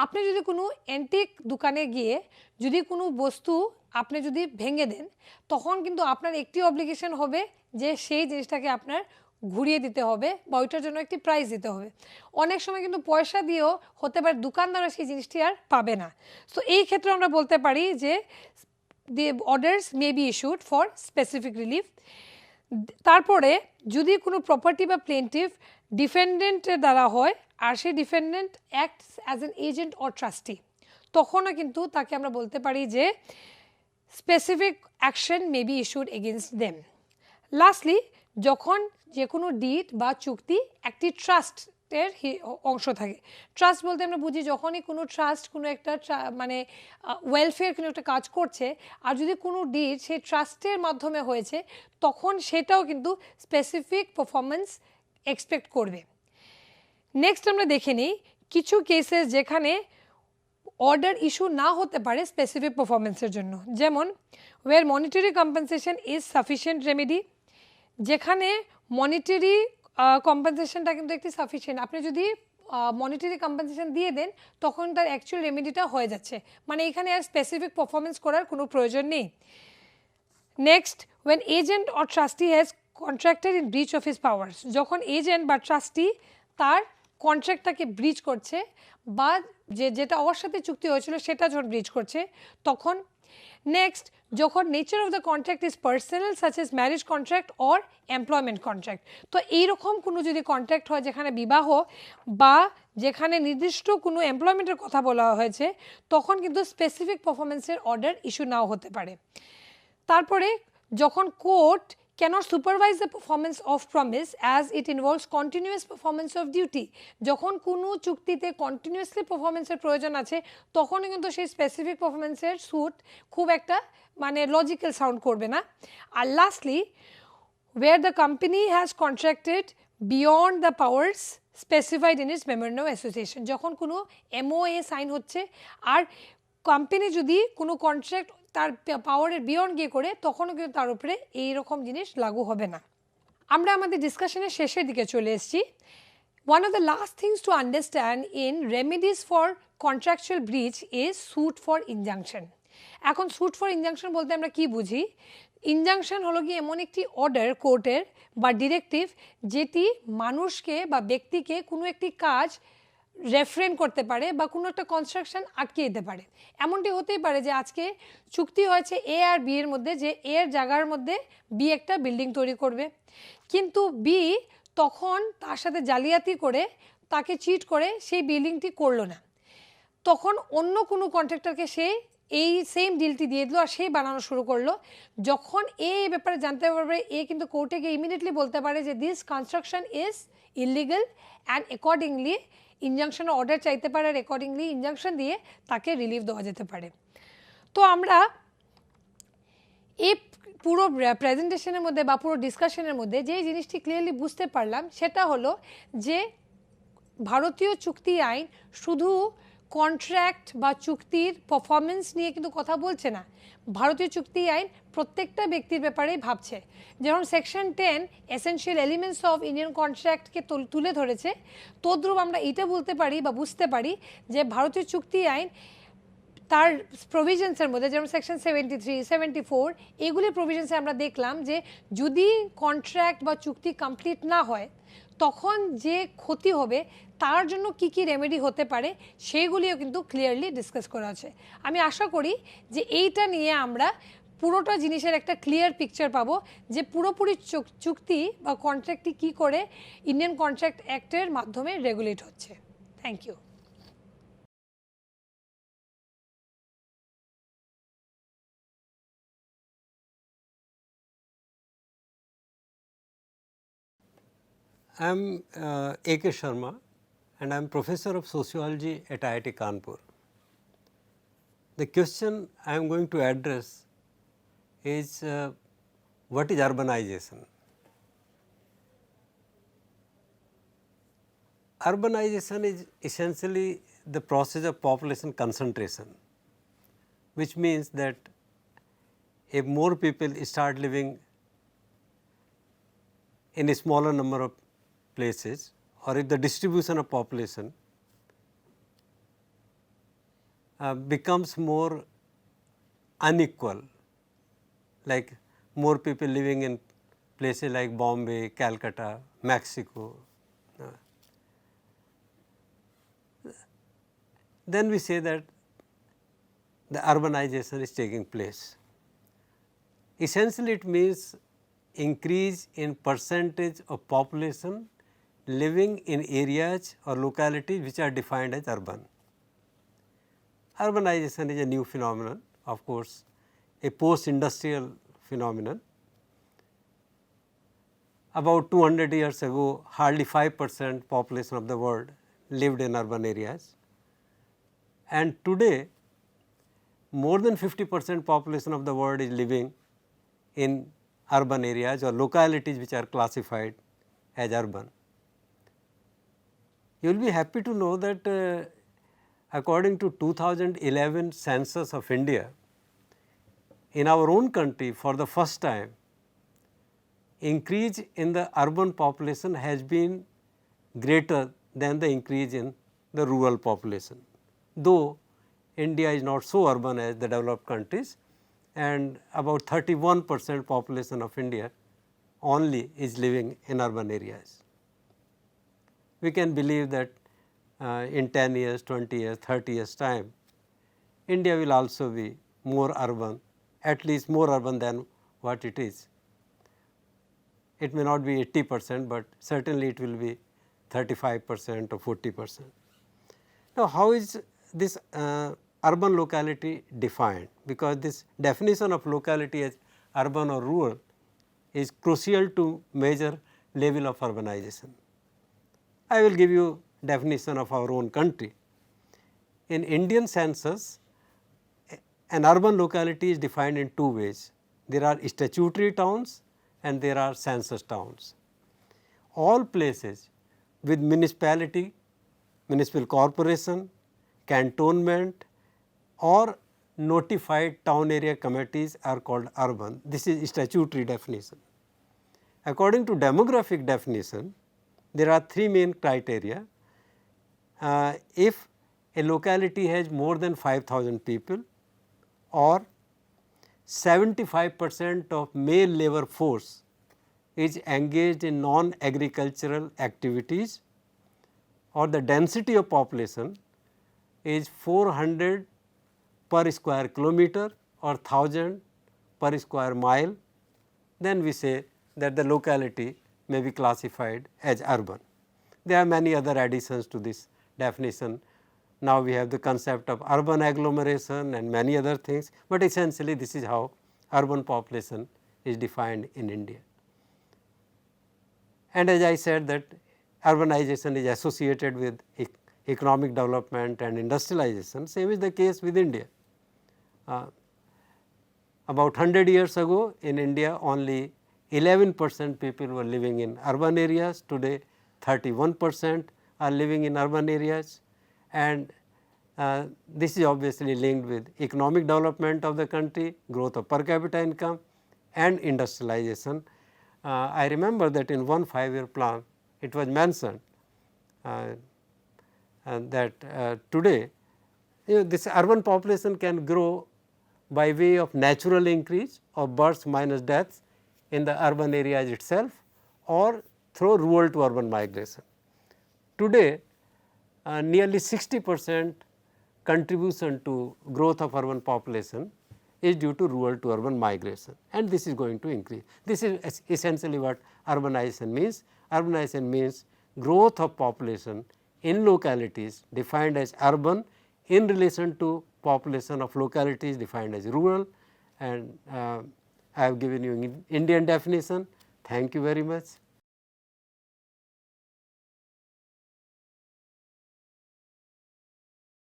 আপনি যদি কোনো অ্যান্টিক দোকানে গিয়ে যদি কোনো বস্তু আপনি যদি ভেঙে দেন তখন কিন্তু আপনার একটি অব্লিগেশন হবে যে সেই জিনিসটাকে আপনার ঘুরিয়ে দিতে হবে বা ওইটার জন্য একটি প্রাইস দিতে হবে। অনেক সময় কিন্তু পয়সা দিয়েও হতে পারে দোকানদাররা সেই জিনিসটি আর পাবে না। সো এই ক্ষেত্রে আমরা বলতে পারি যে the orders may be issued for specific relief। তারপরে যদি কোনো প্রপার্টি বা প্লেন্টিফ ডিফেন্ডেন্টের দ্বারা হয় আর সেই defendant acts as an agent or trustee, তখনও কিন্তু তাকে আমরা বলতে পারি যে specific action may be issued against them. Lastly, যখন যে কোনো ডিড বা চুক্তি একটি ট্রাস্টের অংশ থাকে, ট্রাস্ট বলতে আমরা বুঝি যখনই কোনো ট্রাস্ট কোনো একটা মানে ওয়েলফেয়ার কোনো একটা কাজ করছে আর যদি কোনো ডিড সেই ট্রাস্টের মাধ্যমে হয়েছে তখন সেটাও কিন্তু স্পেসিফিক পারফরমেন্স এক্সপেক্ট করবে। নেক্সট আমরা দেখে নিই কিছু কেসেস যেখানে অর্ডার ইস্যু না হতে পারে স্পেসিফিক পারফরমেন্সের জন্য। যেমন where monetary compensation is sufficient remedy, যেখানে মনিটারি কম্পেনসেশনটা কিন্তু একটি সাফিসিয়েন্ট, আপনি যদি মনিটারি কম্পেনসেশন দিয়ে দেন তখন তার অ্যাকচুয়াল রেমেডিটা হয়ে যাচ্ছে, মানে এখানে আর স্পেসিফিক পারফরমেন্স করার কোনো প্রয়োজন নেই। Next, when agent or trustee has contracted in breach of his powers, যখন এজেন্ট বা ট্রাস্টি তার কন্ট্রাক্টটাকে ব্রিচ করছে বা যেটা ওর সাথে চুক্তি হয়েছিল সেটা যখন ব্রিচ করছে তখন। নেক্সট, যখন nature of the contract is personal such as marriage contract or employment contract, তো এইরকম কোনো যদি কন্ট্রাক্ট হয় যেখানে বিবাহ বা যেখানে নির্দিষ্ট কোনো এমপ্লয়মেন্টের কথা বলা হয়েছে তখন কিন্তু স্পেসিফিক পারফরমেন্সের অর্ডার ইস্যু নাও হতে পারে। তারপরে যখন court cannot supervise the performance of promise as it involves continuous performance of duty, যখন কোনো চুক্তিতে কন্টিনিউয়াসলি পারফরমেন্সের প্রয়োজন আছে তখনও কিন্তু সেই স্পেসিফিক পারফরমেন্সের স্যুট খুব একটা মানে লজিক্যাল সাউন্ড করবে না। আর lastly, where the company has contracted beyond the powers specified in its memorandum of association, যখন কোনো MOA সাইন হচ্ছে আর কোম্পানি যদি কোনো কন্ট্রাক্ট তার পাওয়ারের বিয়ন্ড গিয়ে করে তখনও কিন্তু তার উপরে এইরকম জিনিস লাগু হবে না। আমরা আমাদের ডিসকাশনের শেষের দিকে চলে এসেছি। One of the last things to understand in remedies for contractual breach is suit for injunction. এখন স্যুট ফর ইনজাংশন বলতে আমরা কি বুঝি? ইনজাংশন হলো কি এমন একটি অর্ডার কোর্টের বা ডিরেক্টিভ যেটি মানুষকে বা ব্যক্তিকে কোনো একটি কাজ রেফ্রেন করতে পারে বা কোনো একটা কনস্ট্রাকশন আটকে দিতে পারে। এমনটি হতেই পারে যে আজকে চুক্তি হয়েছে এ আর বি এর মধ্যে যে এ এর জায়গার মধ্যে বি একটা বিল্ডিং তৈরি করবে, কিন্তু বি তখন তার সাথে জালিয়াতি করে তাকে চিট করে সেই বিল্ডিংটি করলো না, তখন অন্য কোনো কন্ট্রাক্টরকে সে এই সেম ডিলটি দিয়ে দিল আর সেই বানানো শুরু করলো। যখন এই ব্যাপারে জানতে পারবে এ কিন্তু কোর্টে গিয়ে ইমিডিয়েটলি বলতে পারে যে this construction is illegal and accordingly injunction order চাইতে পারে আর অ্যাকর্ডিংলি ইনজাংশন দিয়ে তাকে রিলিফ দেওয়া যেতে পারে। তো আমরা এই পুরো প্রেজেন্টেশনের মধ্যে বা পুরো ডিসকাশনের মধ্যে যে জিনিসটি ক্লিয়ারলি বুঝতে পারলাম সেটা হলো যে ভারতীয় চুক্তি আইন শুধু কন্ট্রাক্ট বা চুক্তির পারফরমেন্স নিয়ে কিন্তু কথা বলছে না। ভারতীয় চুক্তি আইন প্রত্যেকটা ব্যক্তির ব্যাপারেই ভাবছে। যেমন section 10 essential elements of Indian কন্ট্রাক্টকে তুলে ধরেছে, তদ্রূপ আমরা এটা বলতে পারি বা বুঝতে পারি যে ভারতীয় চুক্তি আইন তার প্রভিশনসের মধ্যে, যেমন সেকশন 73, 74 এগুলি প্রভিশনসে আমরা দেখলাম যে যদি কন্ট্রাক্ট বা চুক্তি কমপ্লিট না হয় তখন যে ক্ষতি হবে তার জন্য কি কি রেমেডি হতে পারে সেইগুলিও কিন্তু ক্লিয়ারলি ডিসকাস করা আছে। আমি আশা করি যে এইটা নিয়ে আমরা পুরোটা জিনিসের একটা ক্লিয়ার পিকচার পাবো যে পুরোপুরি চুক্তি বা কন্ট্রাক্টটি কী করে ইন্ডিয়ান কন্ট্রাক্ট অ্যাক্টের মাধ্যমে রেগুলেট হচ্ছে। Thank you. I am A.K. Sharma and I am Professor of Sociology at IIT Kanpur. The question I am going to address is what is urbanization? Urbanization is essentially the process of population concentration, which means that if more people start living in a smaller number of places, or if the distribution of population becomes more unequal, like more people living in places like Bombay, Calcutta, Mexico, then we say that the urbanization is taking place. Essentially it means increase in percentage of population living in areas or localities which are defined as urban. Urbanization is a new phenomenon, of course, a post-industrial phenomenon. About 200 years ago, hardly 5% population of the world lived in urban areas, and today more than 50% population of the world is living in urban areas or localities which are classified as urban. You will be happy to know that according to 2011 census of India, in our own country for the first time, increase in the urban population has been greater than the increase in the rural population. Though India is not so urban as the developed countries, and about 31% population of India only is living in urban areas. We can believe that in 10 years, 20 years, 30 years time, India will also be more urban, at least more urban than what it is. It may not be 80%, but certainly it will be 35% or 40%. Now, how is this urban locality defined? Because this definition of locality as urban or rural is crucial to measure level of urbanization. I will give you definition of our own country. In Indian census, an urban locality is defined in two ways. There are statutory towns and there are census towns. All places with municipality, municipal corporation, cantonment or notified town area committees are called urban. This is statutory definition. According to demographic definition, there are three main criteria. If a locality has more than 5,000 people, or 75% of male labor force is engaged in non-agricultural activities, or the density of population is 400 per square kilometer or 1000 per square mile, then we say that the locality may be classified as urban. There are many other additions to this definition. Now we have the concept of urban agglomeration and many other things, but essentially this is how urban population is defined in India. And as I said that urbanization is associated with economic development and industrialization, same is the case with India. About 100 years ago in India only 11% people were living in urban areas, today 31% are living in urban areas, and This is obviously linked with economic development of the country, growth of per capita income and industrialization. I remember that in one 5-year plan it was mentioned that today this urban population can grow by way of natural increase of births minus deaths in the urban areas itself or through rural to urban migration. Today nearly 60% contribution to growth of urban population is due to rural to urban migration, and this is going to increase. This is essentially what urbanization means. Urbanization means growth of population in localities defined as urban in relation to population of localities defined as rural, and I have given you Indian definition. Thank you very much.